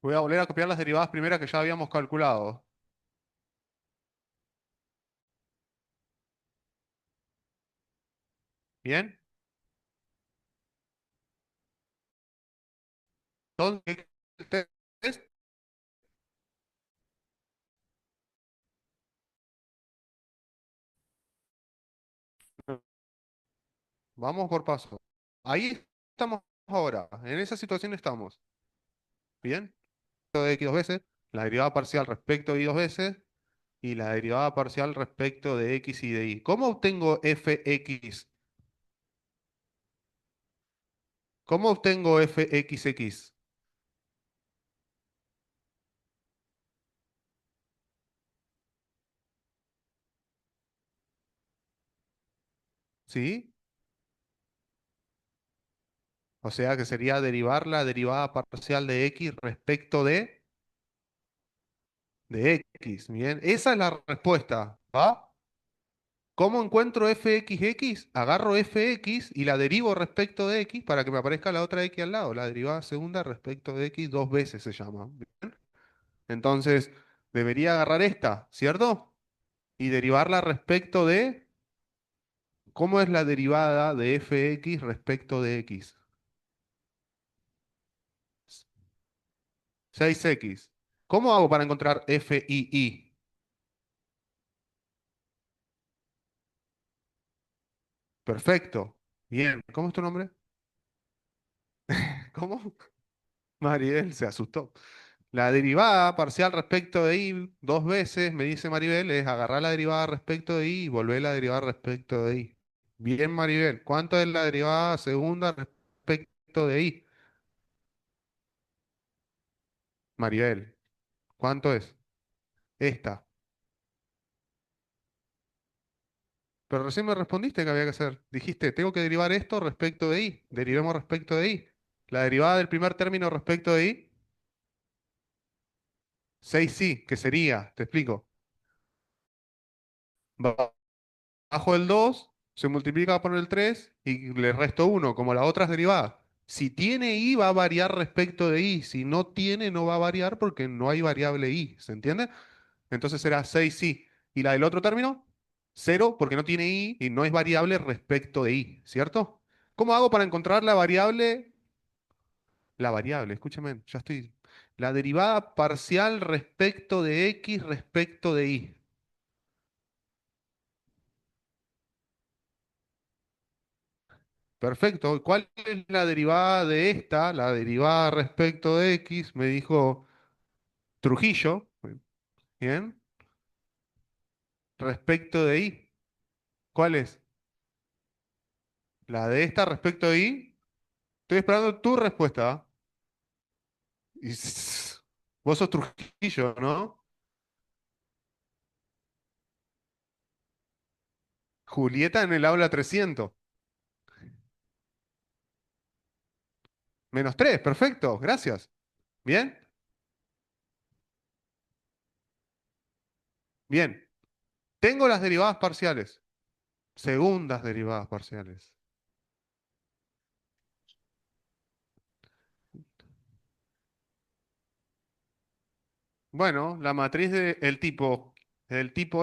Voy a volver a copiar las derivadas primeras que ya habíamos calculado. ¿Bien? Entonces, ¿qué test? Vamos por paso. Ahí estamos ahora. En esa situación estamos. ¿Bien? De x dos veces, la derivada parcial respecto de y dos veces, y la derivada parcial respecto de x y de y. ¿Cómo obtengo fx? ¿Cómo obtengo fxx? ¿Sí? O sea que sería derivar la derivada parcial de x respecto de x. Bien, esa es la respuesta. ¿Va? ¿Cómo encuentro fxx? Agarro fx y la derivo respecto de x para que me aparezca la otra x al lado. La derivada segunda respecto de x dos veces se llama. ¿Bien? Entonces, debería agarrar esta, ¿cierto? Y derivarla respecto de... ¿Cómo es la derivada de fx respecto de x? 6x. ¿Cómo hago para encontrar f y y? Perfecto. Bien. ¿Cómo es tu nombre? ¿Cómo? Maribel se asustó. La derivada parcial respecto de y dos veces, me dice Maribel, es agarrar la derivada respecto de y volver la derivada respecto de y. Bien, Maribel. ¿Cuánto es la derivada segunda respecto de y? Maribel, ¿cuánto es? Esta. Pero recién me respondiste que había que hacer. Dijiste, tengo que derivar esto respecto de y. Derivemos respecto de y. La derivada del primer término respecto de y, 6 sí, que sería, te explico. Bajo el 2 se multiplica por el 3 y le resto uno como las otras derivadas. Si tiene i va a variar respecto de i, si no tiene no va a variar porque no hay variable i, ¿se entiende? Entonces será 6 i. ¿Y la del otro término? Cero porque no tiene i y no es variable respecto de i, ¿cierto? ¿Cómo hago para encontrar la variable? La variable, escúchame, ya estoy. La derivada parcial respecto de x respecto de y. Perfecto. ¿Cuál es la derivada de esta? La derivada respecto de x, me dijo Trujillo. Bien. Respecto de y. ¿Cuál es? La de esta respecto de y. Estoy esperando tu respuesta. ¿Ah? Vos sos Trujillo, ¿no? Julieta en el aula 300. -3, perfecto, gracias. Bien, bien. Tengo las derivadas parciales. Segundas derivadas parciales. Bueno, la matriz el tipo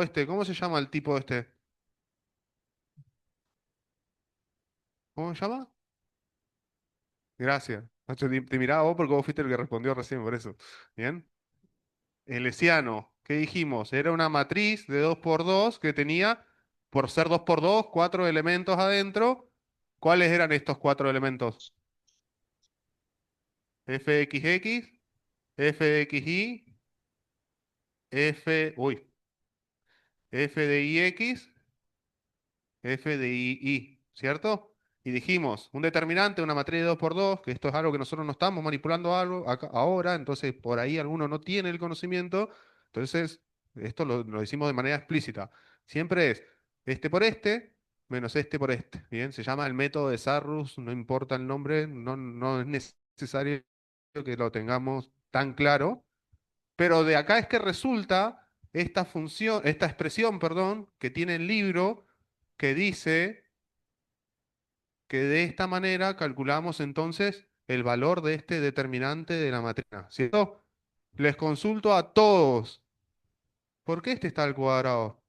este, ¿cómo se llama el tipo este? ¿Cómo se llama? Gracias. Nacho, te miraba vos porque vos fuiste el que respondió recién, por eso. Bien. El hesiano, ¿qué dijimos? Era una matriz de 2 por 2 que tenía, por ser 2 por 2 cuatro elementos adentro. ¿Cuáles eran estos cuatro elementos? Fxx, Fxy, uy, f de ix, f de ii, ¿cierto? y dijimos, un determinante, una matriz de 2 por 2, que esto es algo que nosotros no estamos manipulando algo ahora, entonces por ahí alguno no tiene el conocimiento, entonces esto lo decimos de manera explícita. Siempre es este por este menos este por este. Bien, se llama el método de Sarrus, no importa el nombre, no es necesario que lo tengamos tan claro, pero de acá es que resulta esta función, esta expresión, perdón, que tiene el libro que dice que de esta manera calculamos entonces el valor de este determinante de la matriz, ¿cierto? Les consulto a todos, ¿por qué este está al cuadrado?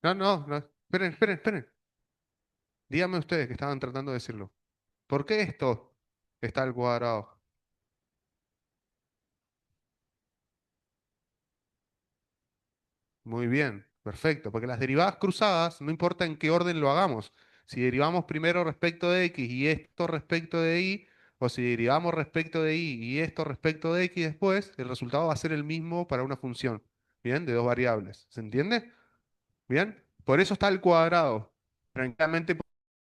No, esperen, esperen, esperen. Díganme ustedes que estaban tratando de decirlo. ¿Por qué esto está al cuadrado? Muy bien, perfecto, porque las derivadas cruzadas, no importa en qué orden lo hagamos, si derivamos primero respecto de x y esto respecto de y, o si derivamos respecto de y y esto respecto de x después, el resultado va a ser el mismo para una función, ¿bien? De dos variables, ¿se entiende? ¿Bien? Por eso está al cuadrado. Tranquilamente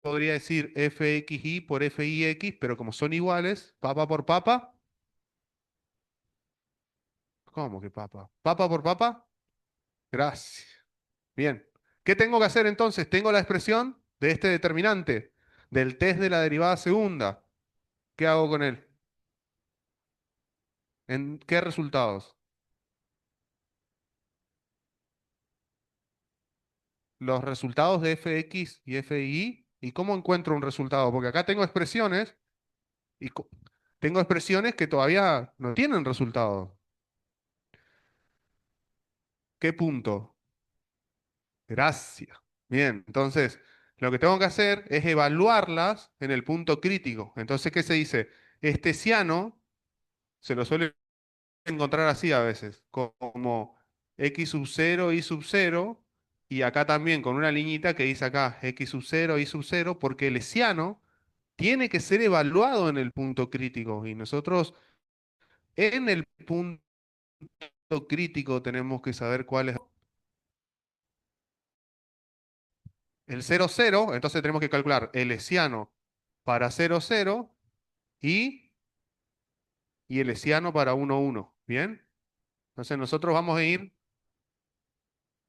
podría decir fxy por fix, pero como son iguales, papa por papa, ¿cómo que papa? ¿Papa por papa? Gracias. Bien. ¿Qué tengo que hacer entonces? Tengo la expresión de este determinante, del test de la derivada segunda. ¿Qué hago con él? ¿En qué resultados? Los resultados de fx y fy. ¿Y cómo encuentro un resultado? Porque acá tengo expresiones y tengo expresiones que todavía no tienen resultado. ¿Qué punto? Gracias. Bien, entonces lo que tengo que hacer es evaluarlas en el punto crítico. Entonces, ¿qué se dice? Este ciano se lo suele encontrar así a veces, como x sub 0, y sub 0, y acá también con una liñita que dice acá x sub 0, y sub 0, porque el hesiano tiene que ser evaluado en el punto crítico, y nosotros en el punto crítico tenemos que saber cuál es el 0, 0, entonces tenemos que calcular el hesiano para 0, 0 y, y el hesiano para 1, 1, ¿bien? Entonces nosotros vamos a ir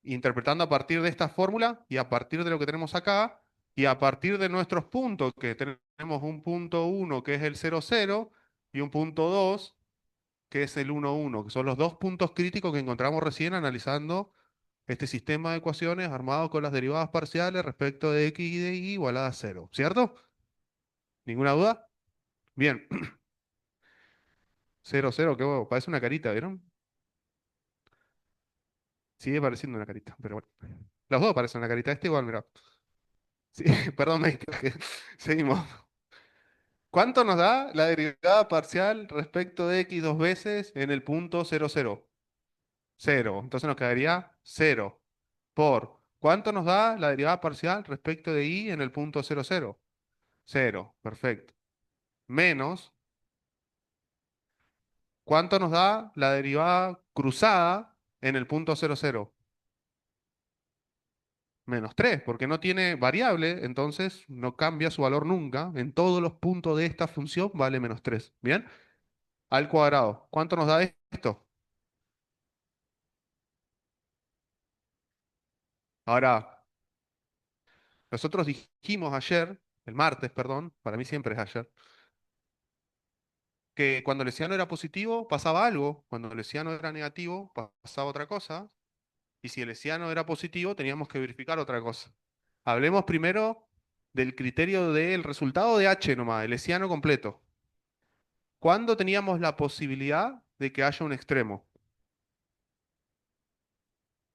interpretando a partir de esta fórmula y a partir de lo que tenemos acá y a partir de nuestros puntos, que tenemos un punto 1 que es el 0, 0 y un punto 2 que es el 1, 1, que son los dos puntos críticos que encontramos recién analizando este sistema de ecuaciones armado con las derivadas parciales respecto de x y de y igualada a 0, ¿cierto? ¿Ninguna duda? Bien, 0, 0, que bueno, parece una carita, ¿vieron? Sigue pareciendo una carita, pero bueno. Los dos parecen una carita, este igual, mira. Sí, perdón, me distraje. Seguimos. ¿Cuánto nos da la derivada parcial respecto de x dos veces en el punto 0, 0? 0. Entonces nos quedaría 0 por. ¿Cuánto nos da la derivada parcial respecto de y en el punto 0, 0? 0. Perfecto. Menos. ¿Cuánto nos da la derivada cruzada en el punto 0, 0? Menos 3, porque no tiene variable, entonces no cambia su valor nunca. En todos los puntos de esta función vale menos 3. ¿Bien? Al cuadrado. ¿Cuánto nos da esto? Ahora, nosotros dijimos ayer, el martes, perdón, para mí siempre es ayer, que cuando el hesiano era positivo pasaba algo, cuando el hesiano era negativo pasaba otra cosa, y si el hesiano era positivo teníamos que verificar otra cosa. Hablemos primero del criterio del resultado de H nomás, el hesiano completo. ¿Cuándo teníamos la posibilidad de que haya un extremo?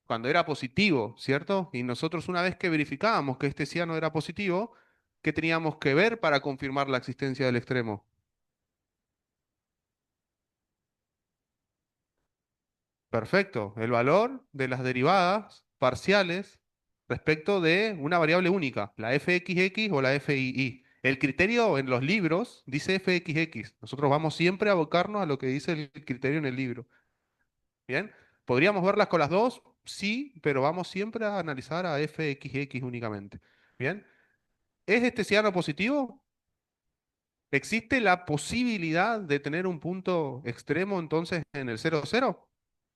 Cuando era positivo, ¿cierto? Y nosotros una vez que verificábamos que este ciano era positivo, ¿qué teníamos que ver para confirmar la existencia del extremo? Perfecto, el valor de las derivadas parciales respecto de una variable única, la fxx o la fii. El criterio en los libros dice fxx. Nosotros vamos siempre a abocarnos a lo que dice el criterio en el libro. ¿Bien? ¿Podríamos verlas con las dos? Sí, pero vamos siempre a analizar a fxx únicamente. ¿Bien? ¿Es este ciano positivo? ¿Existe la posibilidad de tener un punto extremo entonces en el 0, 0?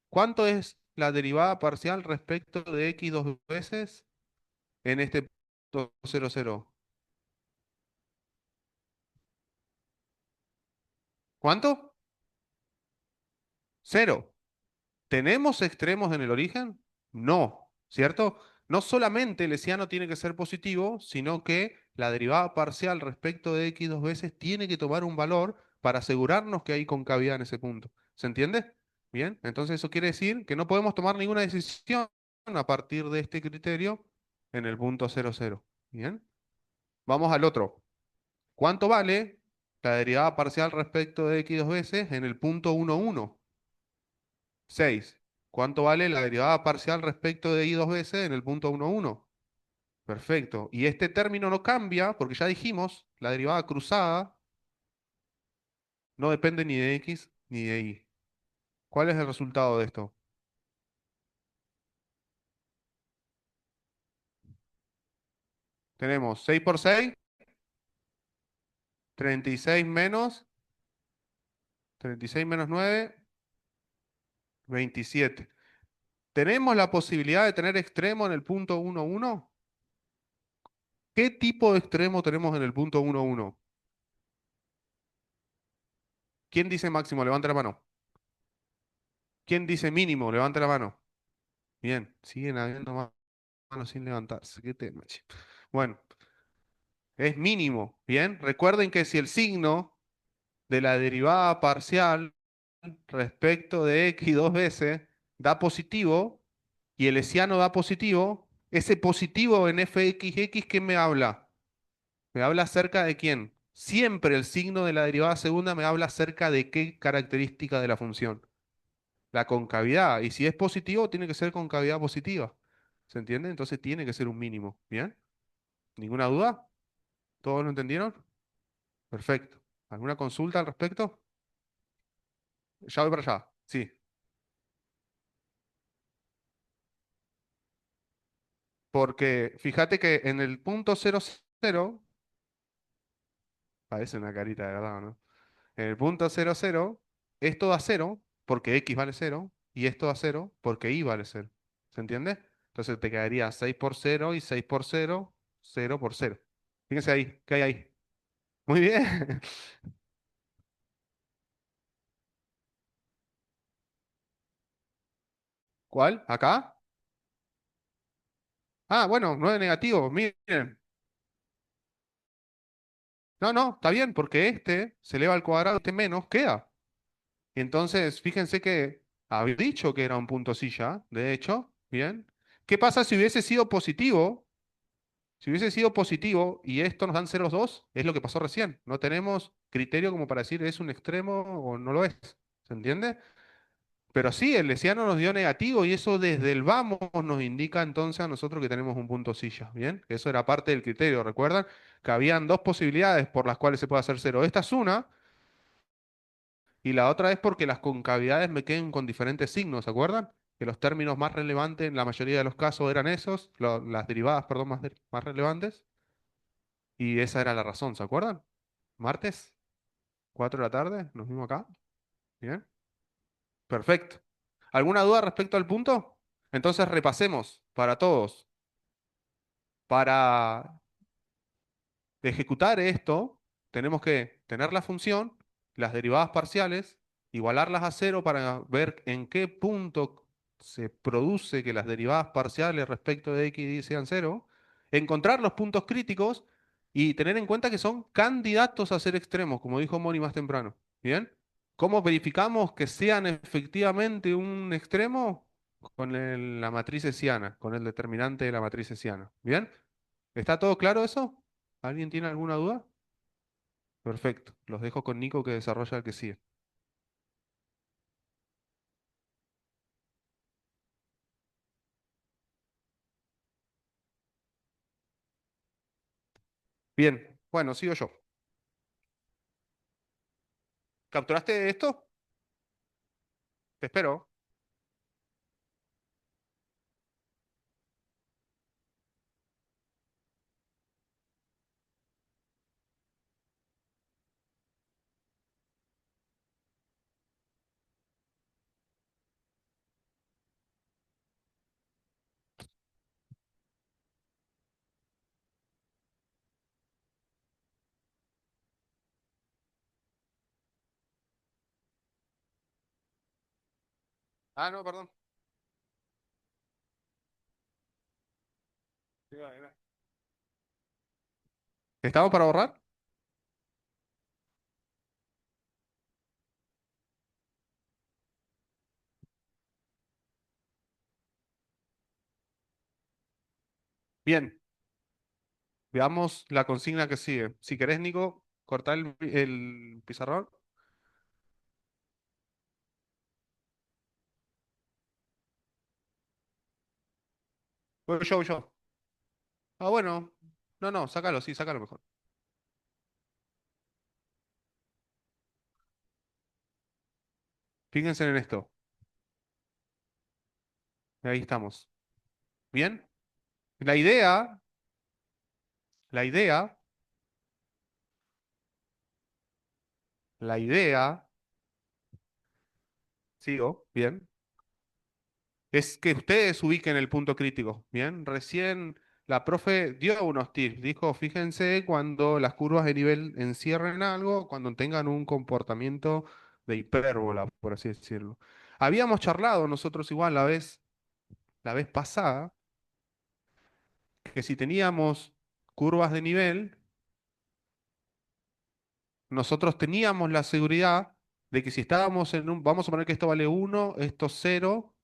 ¿Cuánto es la derivada parcial respecto de x dos veces en este punto 0, 0? ¿Cuánto? Cero. ¿Tenemos extremos en el origen? No, ¿cierto? No solamente el hesiano tiene que ser positivo, sino que la derivada parcial respecto de x dos veces tiene que tomar un valor para asegurarnos que hay concavidad en ese punto. ¿Se entiende? Bien, entonces eso quiere decir que no podemos tomar ninguna decisión a partir de este criterio en el punto 0, 0. Bien, vamos al otro. ¿Cuánto vale la derivada parcial respecto de x dos veces en el punto 1, 1? 6. ¿Cuánto vale la derivada parcial respecto de y dos veces en el punto 1, 1? Perfecto. Y este término no cambia porque ya dijimos, la derivada cruzada no depende ni de x ni de y. ¿Cuál es el resultado de esto? Tenemos 6 por 6, 36 menos, 36 menos 9, 27. ¿Tenemos la posibilidad de tener extremo en el punto 1, 1? ¿Qué tipo de extremo tenemos en el punto 1, 1? ¿Quién dice máximo? Levanta la mano. ¿Quién dice mínimo? Levanta la mano. Bien, siguen habiendo manos sin levantarse. ¿Qué tema, che? Bueno, es mínimo. Bien, recuerden que si el signo de la derivada parcial respecto de x dos veces da positivo y el hesiano da positivo, ese positivo en fxx, ¿qué me habla? Me habla acerca de quién. Siempre el signo de la derivada segunda me habla acerca de qué característica de la función. La concavidad. Y si es positivo, tiene que ser concavidad positiva. ¿Se entiende? Entonces tiene que ser un mínimo. ¿Bien? ¿Ninguna duda? ¿Todos lo entendieron? Perfecto. ¿Alguna consulta al respecto? Ya voy para allá. Sí. Porque fíjate que en el punto 0, 0, parece una carita de verdad, ¿no? En el punto 0, 0, esto da cero porque x vale cero y esto da cero porque y vale cero. ¿Se entiende? Entonces te quedaría 6 por cero y 6 por cero, cero por cero. Fíjense ahí, ¿qué hay ahí? Muy bien. ¿Cuál? ¿Acá? Ah, bueno, 9 negativo. Miren. No, no, está bien, porque este se eleva al cuadrado, este menos queda. Entonces, fíjense que había dicho que era un punto silla, de hecho, bien. ¿Qué pasa si hubiese sido positivo? Si hubiese sido positivo y esto nos dan ceros 2, es lo que pasó recién. No tenemos criterio como para decir es un extremo o no lo es. ¿Se entiende? Pero sí, el lesiano nos dio negativo y eso desde el vamos nos indica entonces a nosotros que tenemos un punto silla, ¿bien? Eso era parte del criterio, ¿recuerdan? Que habían dos posibilidades por las cuales se puede hacer cero. Esta es una y la otra es porque las concavidades me queden con diferentes signos, ¿se acuerdan? Que los términos más relevantes en la mayoría de los casos eran esos, las derivadas, perdón, más relevantes. Y esa era la razón, ¿se acuerdan? Martes, 4 de la tarde, nos vimos acá. Bien, perfecto. ¿Alguna duda respecto al punto? Entonces repasemos para todos. Para ejecutar esto, tenemos que tener la función, las derivadas parciales, igualarlas a cero para ver en qué punto se produce que las derivadas parciales respecto de x y y sean cero, encontrar los puntos críticos y tener en cuenta que son candidatos a ser extremos, como dijo Moni más temprano. ¿Bien? ¿Cómo verificamos que sean efectivamente un extremo? Con la matriz hesiana, con el determinante de la matriz hesiana. ¿Bien? ¿Está todo claro eso? ¿Alguien tiene alguna duda? Perfecto. Los dejo con Nico que desarrolla el que sigue. Bien, bueno, sigo yo. ¿Capturaste esto? Te espero. Ah, no, perdón. ¿Estamos para borrar? Bien, veamos la consigna que sigue. Si querés, Nico, cortar el pizarrón. Voy yo, voy yo. Ah, bueno. No, no, sácalo, sí, sácalo mejor. Fíjense en esto. Ahí estamos. Bien. La idea, la idea, la idea, sigo, bien, es que ustedes ubiquen el punto crítico. Bien, recién la profe dio unos tips. Dijo, fíjense cuando las curvas de nivel encierren algo, cuando tengan un comportamiento de hipérbola, por así decirlo. Habíamos charlado nosotros igual la vez pasada, que si teníamos curvas de nivel, nosotros teníamos la seguridad de que si estábamos en un, vamos a poner que esto vale 1, esto 0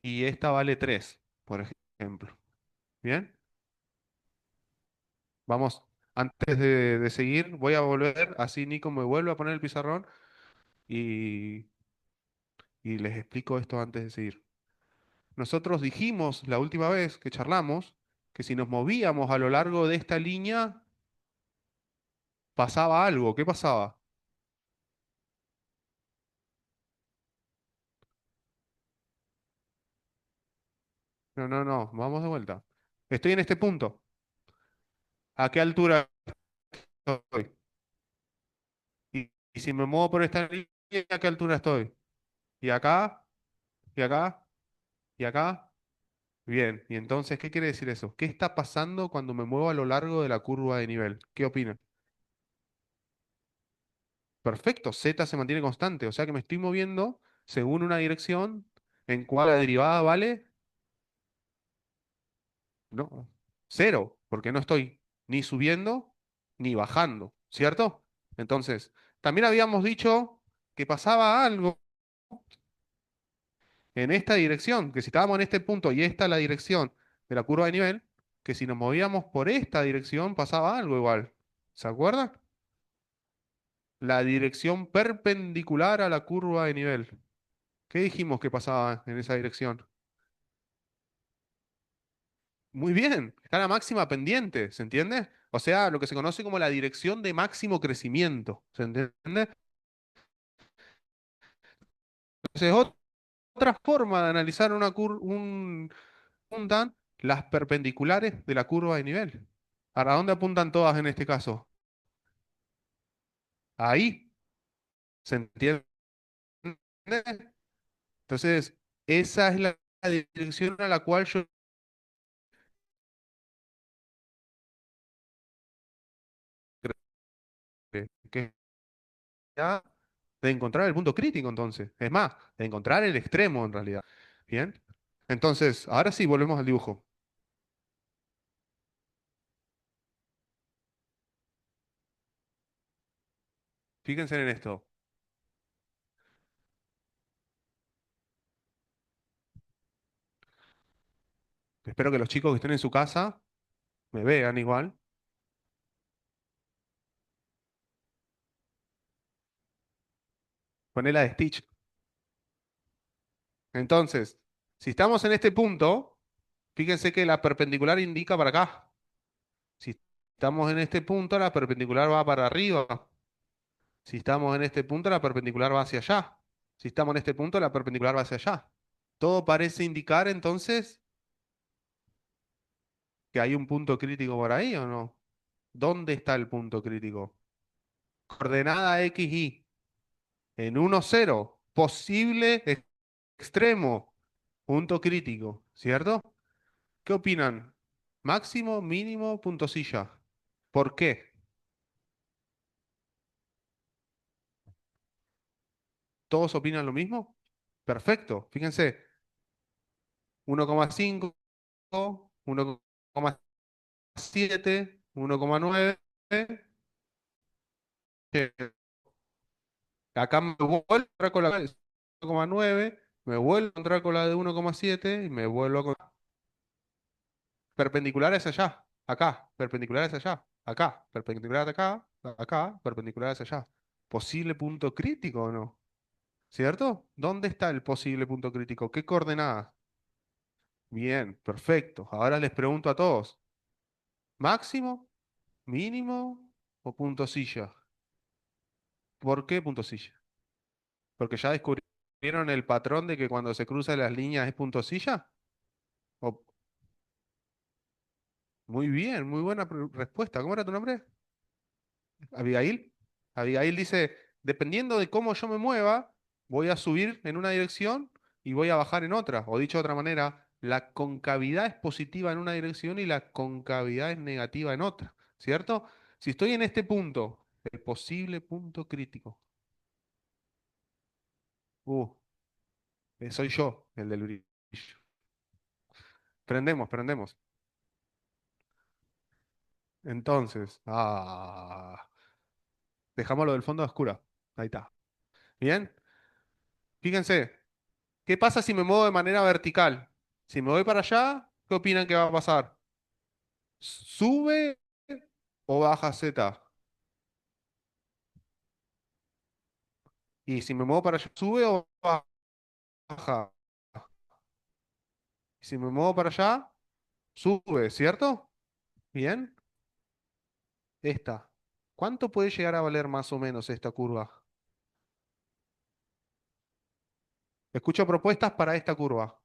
y esta vale 3, por ejemplo. Bien, vamos, antes de seguir, voy a volver, así Nico me vuelve a poner el pizarrón y, y les explico esto antes de seguir. Nosotros dijimos la última vez que charlamos que si nos movíamos a lo largo de esta línea, pasaba algo. ¿Qué pasaba? No, no, no, vamos de vuelta. Estoy en este punto. ¿A qué altura estoy? Y si me muevo por esta línea, ¿a qué altura estoy? ¿Y acá? ¿Y acá? ¿Y acá? Bien, y entonces, ¿qué quiere decir eso? ¿Qué está pasando cuando me muevo a lo largo de la curva de nivel? ¿Qué opinan? Perfecto, Z se mantiene constante, o sea que me estoy moviendo según una dirección en cual la derivada vale, no, cero, porque no estoy ni subiendo ni bajando, ¿cierto? Entonces, también habíamos dicho que pasaba algo en esta dirección, que si estábamos en este punto y esta es la dirección de la curva de nivel, que si nos movíamos por esta dirección pasaba algo igual. ¿Se acuerda? La dirección perpendicular a la curva de nivel. ¿Qué dijimos que pasaba en esa dirección? Muy bien, está la máxima pendiente, ¿se entiende? O sea, lo que se conoce como la dirección de máximo crecimiento, ¿se entiende? Entonces, otra forma de analizar una apuntan las perpendiculares de la curva de nivel. ¿A dónde apuntan todas en este caso? Ahí, ¿se entiende? Entonces, esa es la dirección a la cual yo creo que ya de encontrar el punto crítico, entonces. Es más, de encontrar el extremo en realidad. Bien. Entonces, ahora sí, volvemos al dibujo. Fíjense en esto. Espero que los chicos que estén en su casa me vean igual. Ponela de Stitch. Entonces, si estamos en este punto, fíjense que la perpendicular indica para acá. Si estamos en este punto, la perpendicular va para arriba. Si estamos en este punto, la perpendicular va hacia allá. Si estamos en este punto, la perpendicular va hacia allá. Todo parece indicar entonces que hay un punto crítico por ahí, ¿o no? ¿Dónde está el punto crítico? Coordenada X, Y. En 1, 0. Posible extremo. Punto crítico, ¿cierto? ¿Qué opinan? Máximo, mínimo, puntosilla. ¿Por qué? ¿Todos opinan lo mismo? Perfecto, fíjense, 1,5, 1,7, 1,9. Acá me vuelvo a encontrar con la de 1,9, me vuelvo a encontrar con la de 1,7 y me vuelvo a perpendiculares allá, acá, perpendiculares allá, acá, perpendicular acá, acá, perpendiculares allá. ¿Posible punto crítico o no? ¿Cierto? ¿Dónde está el posible punto crítico? ¿Qué coordenadas? Bien, perfecto. Ahora les pregunto a todos, ¿máximo, mínimo o punto silla? ¿Por qué punto silla? ¿Porque ya descubrieron el patrón de que cuando se cruzan las líneas es punto silla? ¿O muy bien, muy buena respuesta. ¿Cómo era tu nombre? Abigail. Abigail dice, dependiendo de cómo yo me mueva, voy a subir en una dirección y voy a bajar en otra. O dicho de otra manera, la concavidad es positiva en una dirección y la concavidad es negativa en otra. ¿Cierto? Si estoy en este punto, el posible punto crítico. Uh, soy yo, el del brillo. Prendemos, prendemos. Entonces, dejámoslo del fondo a oscura. Ahí está. Bien. Fíjense, ¿qué pasa si me muevo de manera vertical? Si me voy para allá, ¿qué opinan que va a pasar? ¿Sube o baja Z? Y si me muevo para allá, ¿sube o baja? Y si me muevo para allá, sube, ¿cierto? Bien. Esta. ¿Cuánto puede llegar a valer más o menos esta curva? Escucho propuestas para esta curva.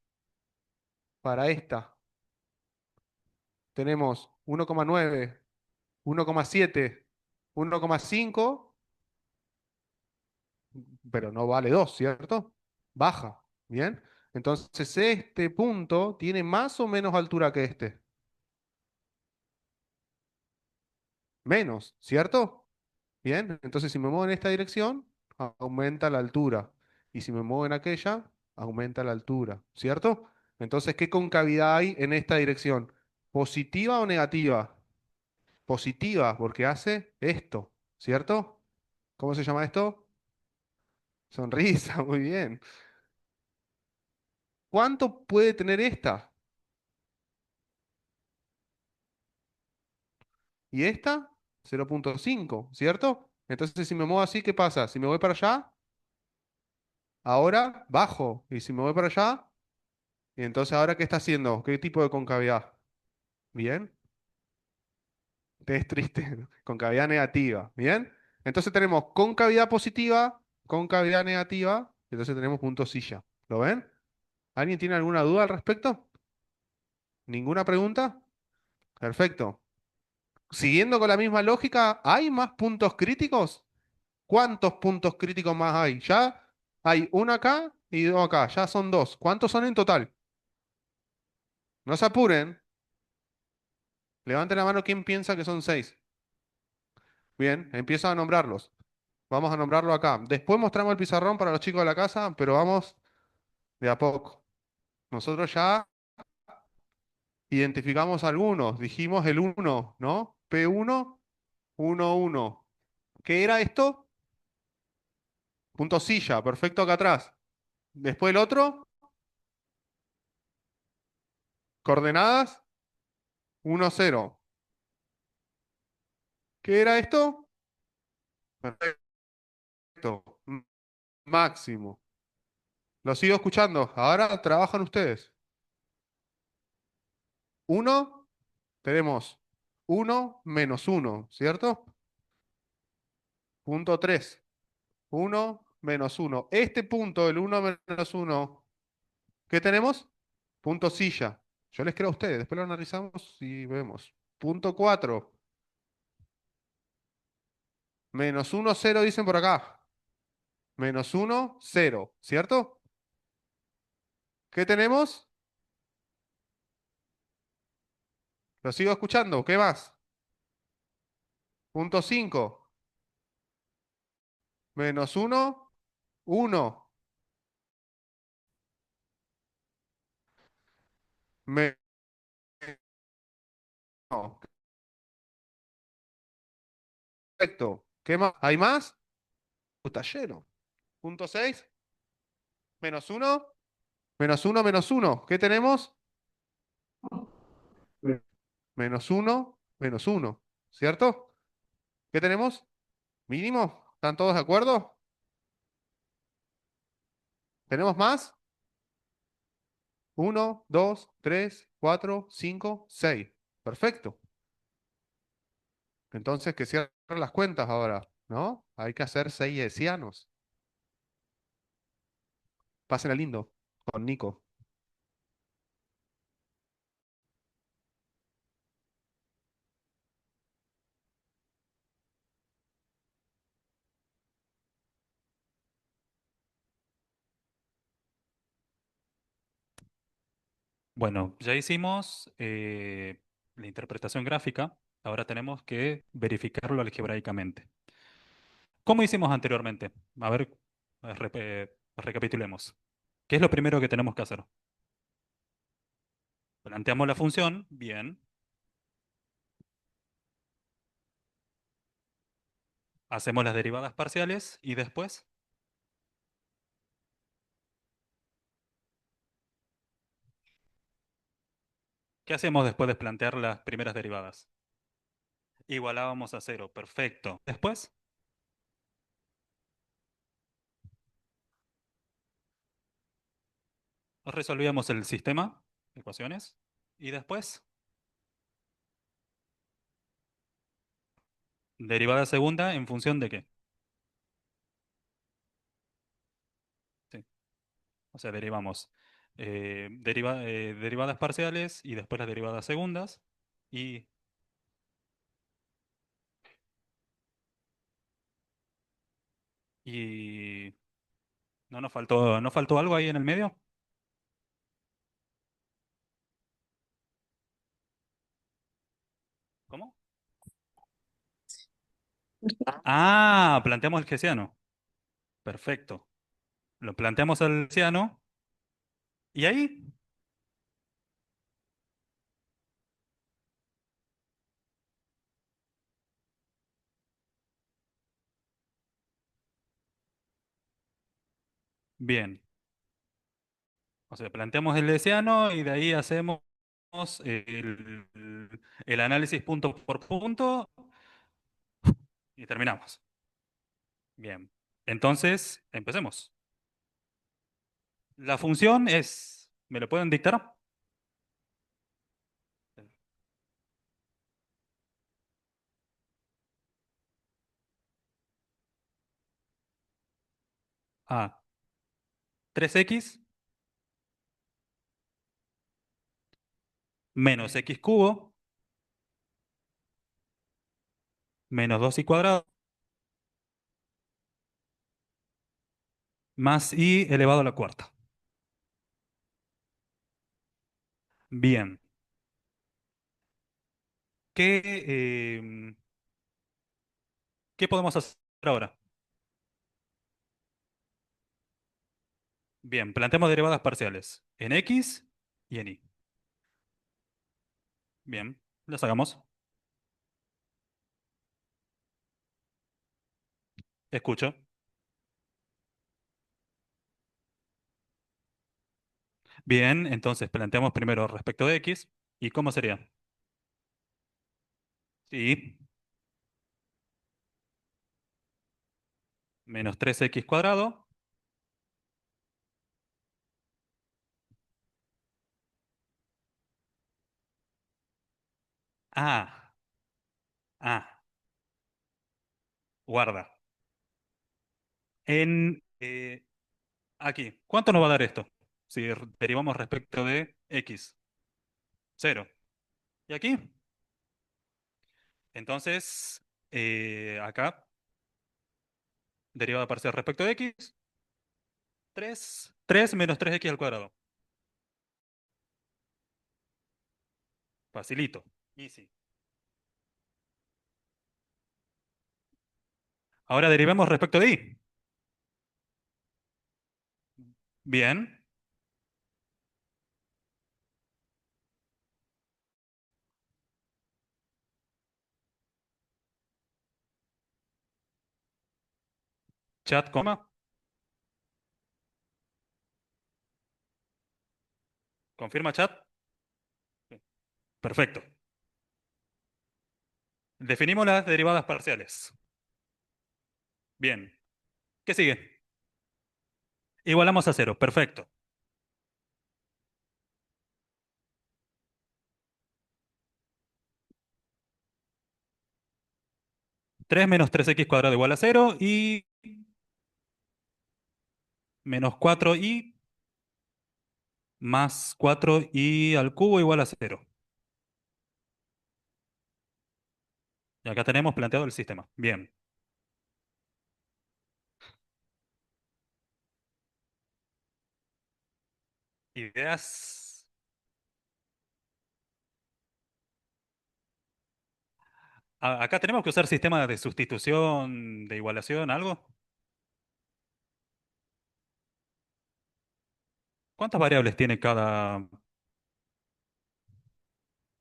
Para esta. Tenemos 1,9, 1,7, 1,5, pero no vale 2, ¿cierto? Baja, ¿bien? Entonces este punto tiene más o menos altura que este. Menos, ¿cierto? Bien, entonces si me muevo en esta dirección, aumenta la altura. Y si me muevo en aquella, aumenta la altura, ¿cierto? Entonces, ¿qué concavidad hay en esta dirección? ¿Positiva o negativa? Positiva, porque hace esto, ¿cierto? ¿Cómo se llama esto? Sonrisa, muy bien. ¿Cuánto puede tener esta? Y esta, 0,5, ¿cierto? Entonces, si me muevo así, ¿qué pasa? Si me voy para allá, ahora bajo. Y si me voy para allá, y entonces ahora, ¿qué está haciendo? ¿Qué tipo de concavidad? Bien, es triste. Concavidad negativa. Bien. Entonces tenemos concavidad positiva, concavidad negativa, entonces tenemos punto silla. ¿Lo ven? ¿Alguien tiene alguna duda al respecto? ¿Ninguna pregunta? Perfecto. Siguiendo con la misma lógica, ¿hay más puntos críticos? ¿Cuántos puntos críticos más hay? Ya hay uno acá y dos acá, ya son dos. ¿Cuántos son en total? No se apuren. Levanten la mano quien piensa que son seis. Bien, empiezo a nombrarlos. Vamos a nombrarlo acá. Después mostramos el pizarrón para los chicos de la casa, pero vamos de a poco. Nosotros ya identificamos algunos. Dijimos el uno, ¿no? P1, 1, 1. ¿Qué era esto? Punto silla, perfecto acá atrás. Después el otro, coordenadas, 1, 0. ¿Qué era esto? Perfecto. Máximo. Lo sigo escuchando. Ahora trabajan ustedes. Uno, tenemos uno menos uno, ¿cierto? Punto 3. Uno menos uno. Este punto, el uno menos uno, ¿qué tenemos? Punto silla. Yo les creo a ustedes. Después lo analizamos y vemos. Punto 4. Menos uno, 0 dicen por acá. Menos uno, 0. ¿Cierto? ¿Qué tenemos? Lo sigo escuchando. ¿Qué más? Punto 5. Menos uno, 1. No. Perfecto. ¿Qué más? ¿Hay más? Está lleno. Punto 6. Menos uno. Menos uno, menos uno. ¿Qué tenemos? Menos uno, menos uno. ¿Cierto? ¿Qué tenemos? Mínimo. ¿Están todos de acuerdo? ¿Tenemos más? Uno, dos, tres, cuatro, cinco, seis. Perfecto. Entonces que cierren las cuentas ahora, ¿no? Hay que hacer 6 hesianos. Pásenla lindo con Nico. Bueno, ya hicimos la interpretación gráfica, ahora tenemos que verificarlo algebraicamente. ¿Cómo hicimos anteriormente? A ver, recapitulemos. ¿Qué es lo primero que tenemos que hacer? Planteamos la función, bien. Hacemos las derivadas parciales y después, ¿qué hacemos después de plantear las primeras derivadas? Igualábamos a cero, perfecto. Después, resolvíamos el sistema, ecuaciones, y después, derivada segunda en función de qué. Sí. O sea, derivamos derivadas parciales y después las derivadas segundas. Y, y ¿no nos faltó algo ahí en el medio? ¿Cómo? Ah, planteamos el hessiano. Perfecto. Lo planteamos el hessiano. ¿Y ahí? Bien. O sea, planteamos el hessiano y de ahí hacemos el análisis punto por punto y terminamos. Bien. Entonces, empecemos. La función es, ¿me lo pueden dictar? A, 3x menos x cubo menos 2y cuadrado más y elevado a la cuarta. Bien. ¿Qué, qué podemos hacer ahora? Bien, planteamos derivadas parciales en x y en y. Bien, las hagamos. Escucho. Bien, entonces planteamos primero respecto de x. ¿Y cómo sería? Sí, menos 3x cuadrado. Ah, ah, guarda. En aquí, ¿cuánto nos va a dar esto? Si derivamos respecto de x. Cero. ¿Y aquí? Entonces, acá, derivada parcial respecto de x. 3 menos 3x al cuadrado. Facilito. Easy. Ahora derivemos respecto de y. Bien. Chat, coma. ¿Confirma chat? Perfecto. Definimos las derivadas parciales. Bien. ¿Qué sigue? Igualamos a cero. Perfecto. 3 menos 3x cuadrado igual a cero y menos 4y más 4y al cubo igual a cero. Y acá tenemos planteado el sistema. Bien. Ideas. Acá tenemos que usar sistema de sustitución, de igualación, algo. ¿Cuántas variables tiene cada?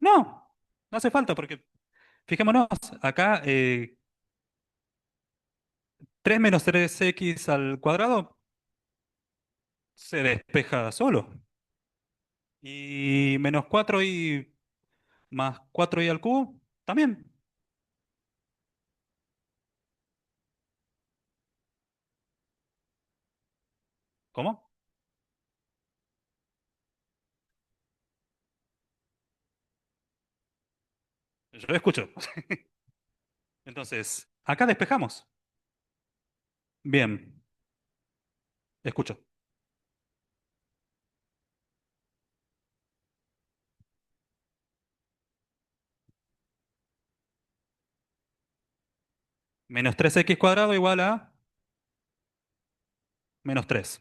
No, no hace falta porque, fijémonos, acá 3 menos 3x al cuadrado se despeja solo. Y menos 4y más 4y al cubo también. ¿Cómo? Yo escucho. Entonces, acá despejamos. Bien, escucho. Menos 3x cuadrado igual a menos 3.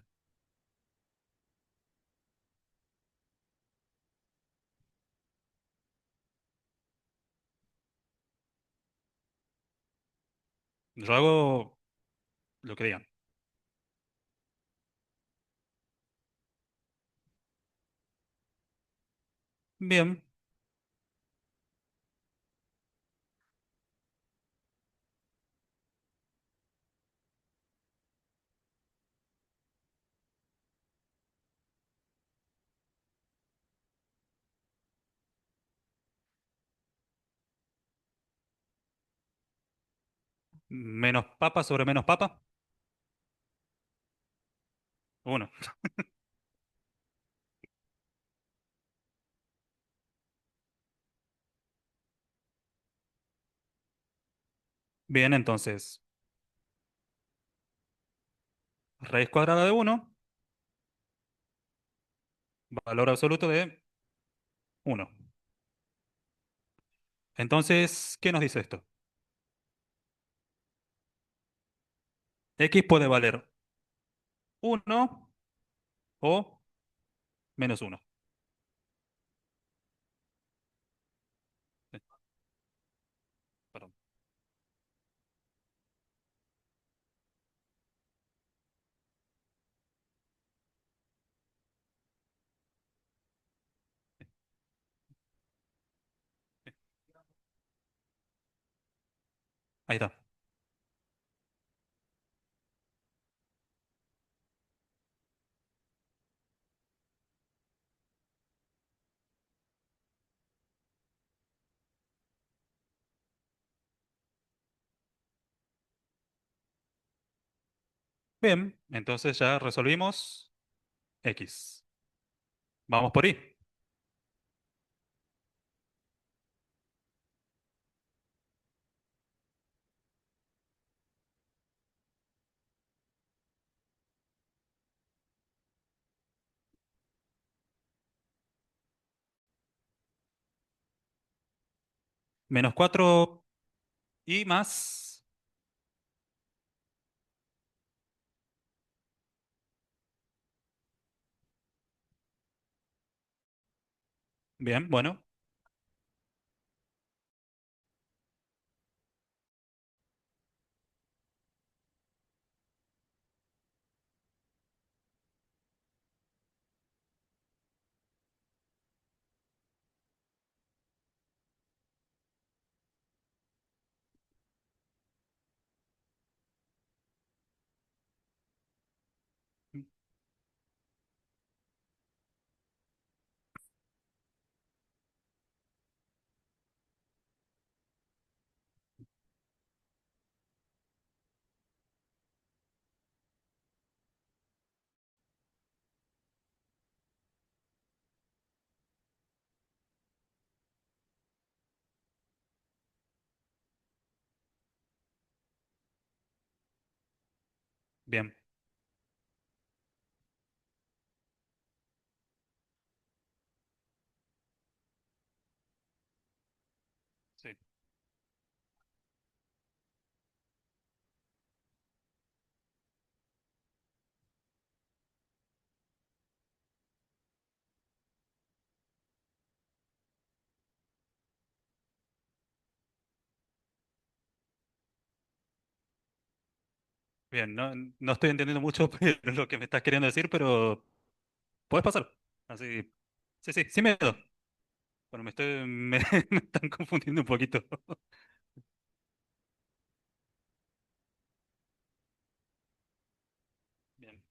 Yo hago lo que digan. Bien, menos papa sobre menos papa. 1. Bien, entonces, raíz cuadrada de 1, valor absoluto de 1. Entonces, ¿qué nos dice esto? X puede valer 1 o menos 1. Perdón. Ahí está. Bien, entonces ya resolvimos X. Vamos por Y. Menos 4y más. Bien, bueno. Bien, sí. Bien, no estoy entendiendo mucho lo que me estás queriendo decir, pero puedes pasar. Así, sí, sí, sin miedo. Bueno, me están confundiendo un poquito. Bien.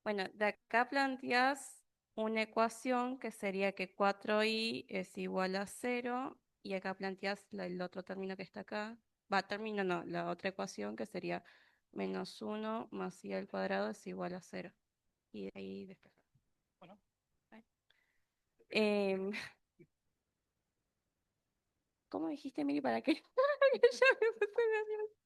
Bueno, de acá planteas una ecuación que sería que 4i es igual a 0 y acá planteas el otro término que está acá. Va, término no, la otra ecuación que sería -1 más i al cuadrado es igual a 0. Y de ahí despejar. Bueno, Em, ¿Cómo dijiste, Miri, para qué? Que ya me puse nerviosa.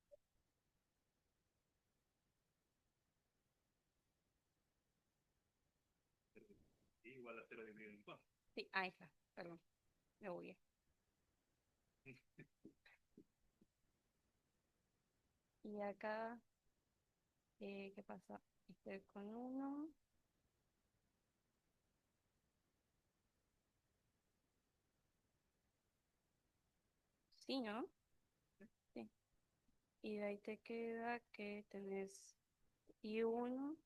igual a 0 dividido en 4. Sí, ahí está, perdón, me bugué. Y acá, ¿qué pasa? Estoy con 1. Sí, ¿no? Sí. Y de ahí te queda que tenés I1,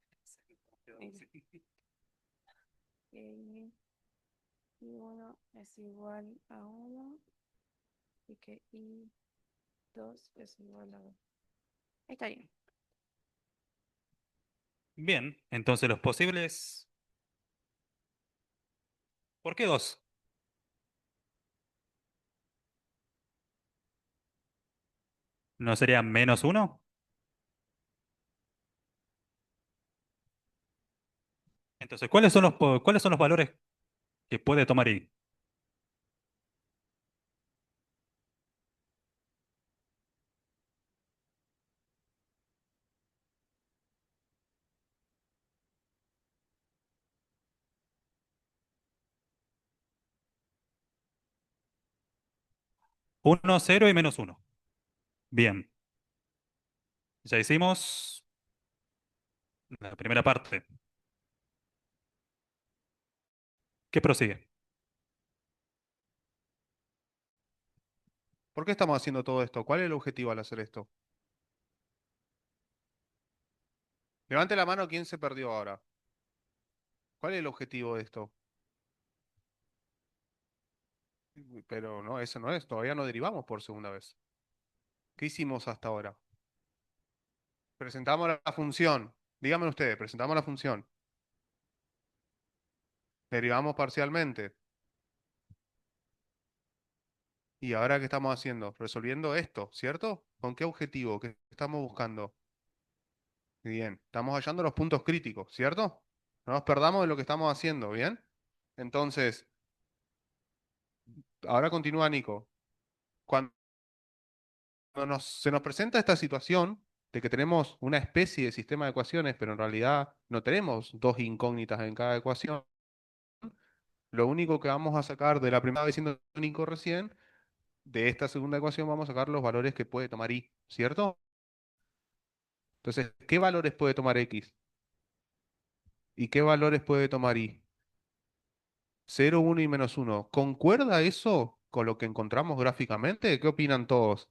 que I1 es igual a 1 y que I2 es igual a 2. Está bien. Bien, entonces los posibles. ¿Por qué 2? ¿No sería -1? Entonces, ¿cuáles son los valores que puede tomar I? 1, 0 y -1. Bien, ya hicimos la primera parte. ¿Qué prosigue? ¿Por qué estamos haciendo todo esto? ¿Cuál es el objetivo al hacer esto? Levante la mano quién se perdió ahora. ¿Cuál es el objetivo de esto? Pero no, eso no es, todavía no derivamos por segunda vez. ¿Qué hicimos hasta ahora? Presentamos la función. Díganme ustedes, presentamos la función. Derivamos parcialmente. ¿Y ahora qué estamos haciendo? Resolviendo esto, ¿cierto? ¿Con qué objetivo? ¿Qué estamos buscando? Bien, estamos hallando los puntos críticos, ¿cierto? No nos perdamos de lo que estamos haciendo, ¿bien? Entonces, ahora continúa Nico. Cuando se nos presenta esta situación de que tenemos una especie de sistema de ecuaciones, pero en realidad no tenemos dos incógnitas en cada ecuación, lo único que vamos a sacar de la primera vez diciendo Nico recién, de esta segunda ecuación vamos a sacar los valores que puede tomar y, ¿cierto? Entonces, ¿qué valores puede tomar x? ¿Y qué valores puede tomar y? 0, 1 y -1. ¿Concuerda eso con lo que encontramos gráficamente? ¿Qué opinan todos?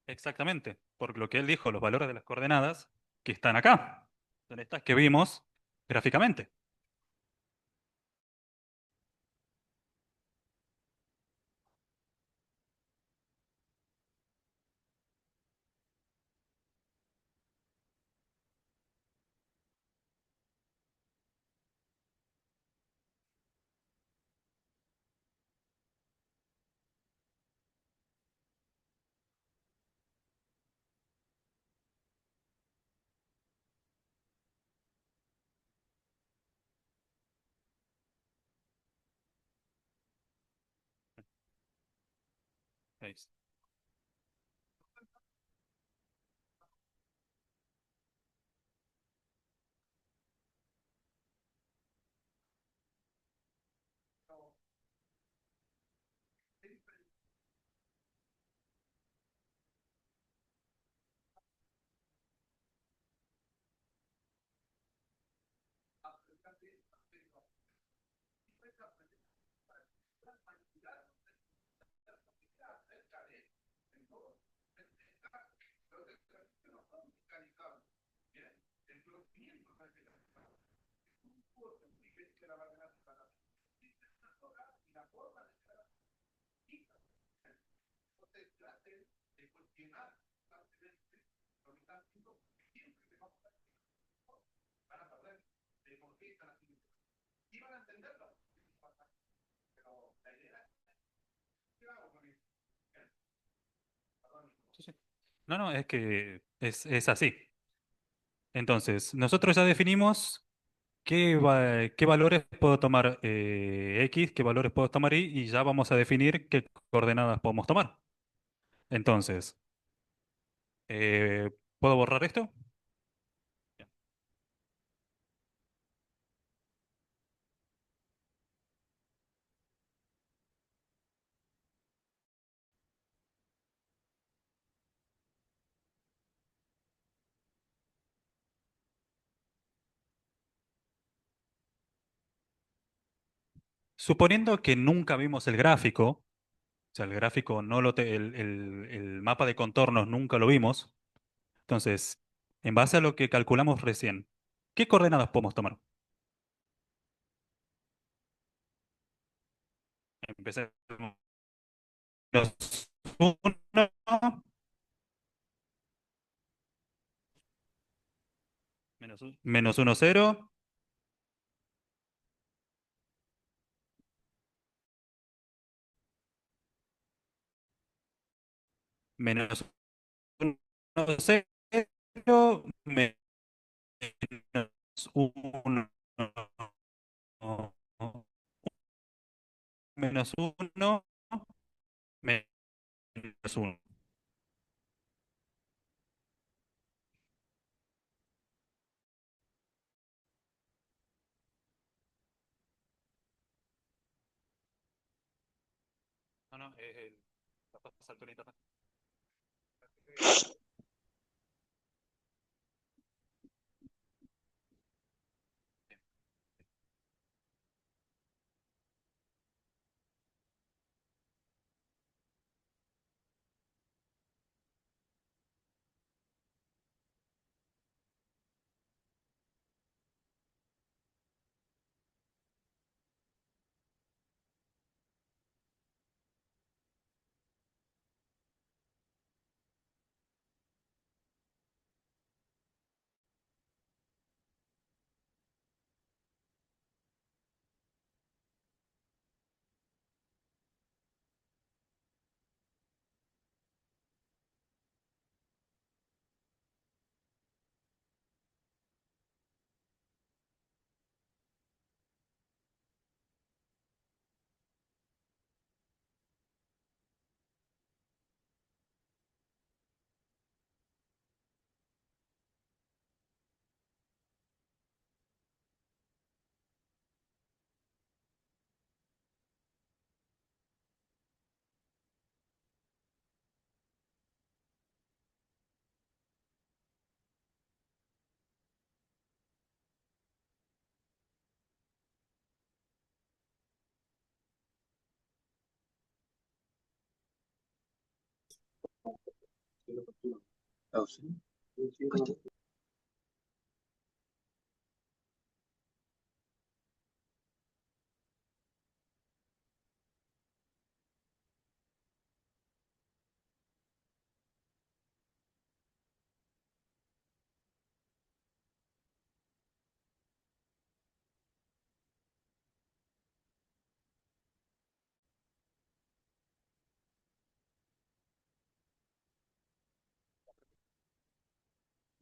Exactamente, por lo que él dijo, los valores de las coordenadas que están acá, son estas que vimos gráficamente. Ahí está. Sí, sí. No, no, es que es así. Entonces, nosotros ya definimos qué valores puedo tomar X, qué valores puedo tomar Y, y ya vamos a definir qué coordenadas podemos tomar. Entonces, ¿puedo borrar esto? Suponiendo que nunca vimos el gráfico, o sea, el gráfico no lo el mapa de contornos nunca lo vimos, entonces, en base a lo que calculamos recién, ¿qué coordenadas podemos tomar? Empecemos. Menos 1, menos 1, 0, menos 1, 0, menos 1, menos 1, menos 1. No, no, salto el internet.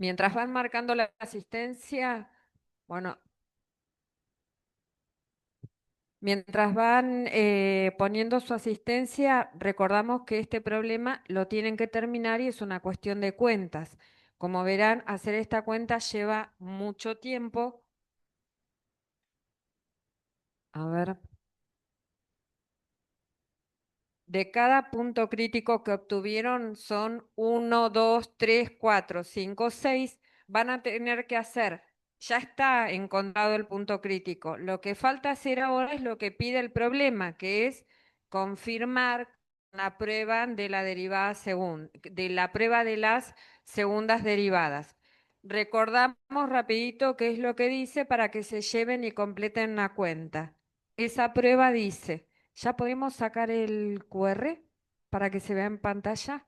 Mientras van marcando la asistencia, bueno, Mientras van poniendo su asistencia, recordamos que este problema lo tienen que terminar y es una cuestión de cuentas. Como verán, hacer esta cuenta lleva mucho tiempo. A ver. De cada punto crítico que obtuvieron son 1, 2, 3, 4, 5, 6. Van a tener que hacer, ya está encontrado el punto crítico. Lo que falta hacer ahora es lo que pide el problema, que es confirmar la prueba de la derivada de la prueba de las segundas derivadas. Recordamos rapidito qué es lo que dice para que se lleven y completen la cuenta. Esa prueba dice. ¿Ya podemos sacar el QR para que se vea en pantalla?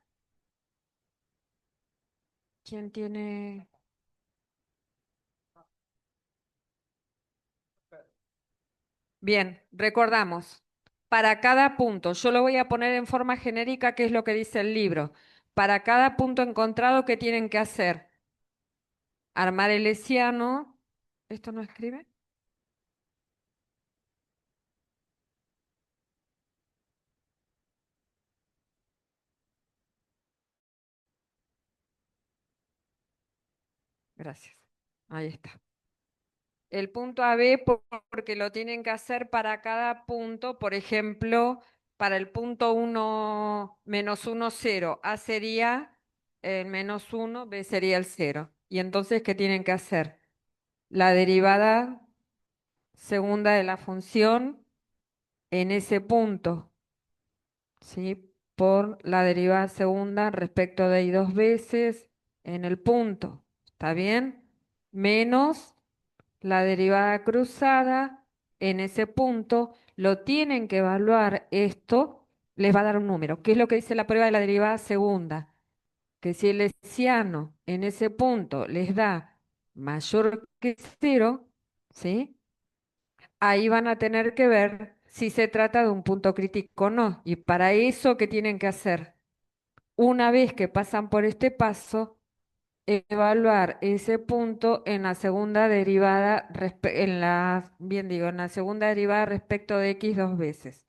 ¿Quién tiene? Bien, recordamos, para cada punto, yo lo voy a poner en forma genérica, que es lo que dice el libro. Para cada punto encontrado, ¿qué tienen que hacer? Armar el hessiano. ¿Esto no escribe? Gracias. Ahí está. El punto AB porque lo tienen que hacer para cada punto, por ejemplo, para el punto 1, -1, 0, A sería el -1, B sería el 0. Y entonces, ¿qué tienen que hacer? La derivada segunda de la función en ese punto, ¿sí? Por la derivada segunda respecto de y dos veces en el punto, ¿está bien? Menos la derivada cruzada en ese punto, lo tienen que evaluar esto, les va a dar un número. ¿Qué es lo que dice la prueba de la derivada segunda? Que si el hessiano en ese punto les da mayor que cero, ¿sí? Ahí van a tener que ver si se trata de un punto crítico o no. Y para eso, ¿qué tienen que hacer? Una vez que pasan por este paso, evaluar ese punto en la segunda derivada, bien digo, en la segunda derivada respecto de x dos veces.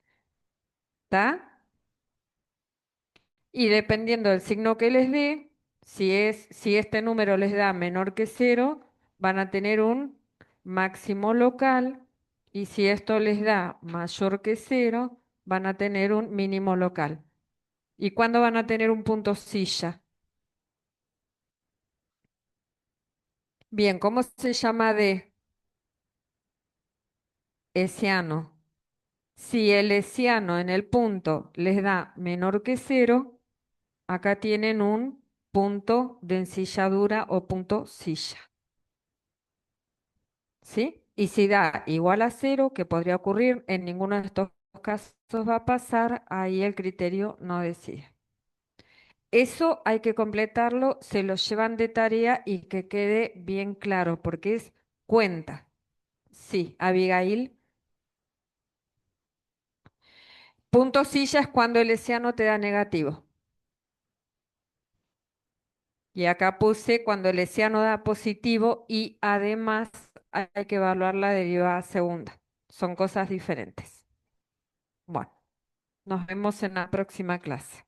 ¿Está? Y dependiendo del signo que les dé, si este número les da menor que cero, van a tener un máximo local, y si esto les da mayor que cero, van a tener un mínimo local. ¿Y cuándo van a tener un punto silla? Bien, ¿cómo se llama de hessiano? Si el hessiano en el punto les da menor que cero, acá tienen un punto de ensilladura o punto silla. ¿Sí? Y si da igual a cero, que podría ocurrir, en ninguno de estos casos va a pasar, ahí el criterio no decide. Eso hay que completarlo, se lo llevan de tarea y que quede bien claro, porque es cuenta. Sí, Abigail. Punto silla es cuando el hessiano te da negativo. Y acá puse cuando el hessiano da positivo y además hay que evaluar la derivada segunda. Son cosas diferentes. Bueno, nos vemos en la próxima clase.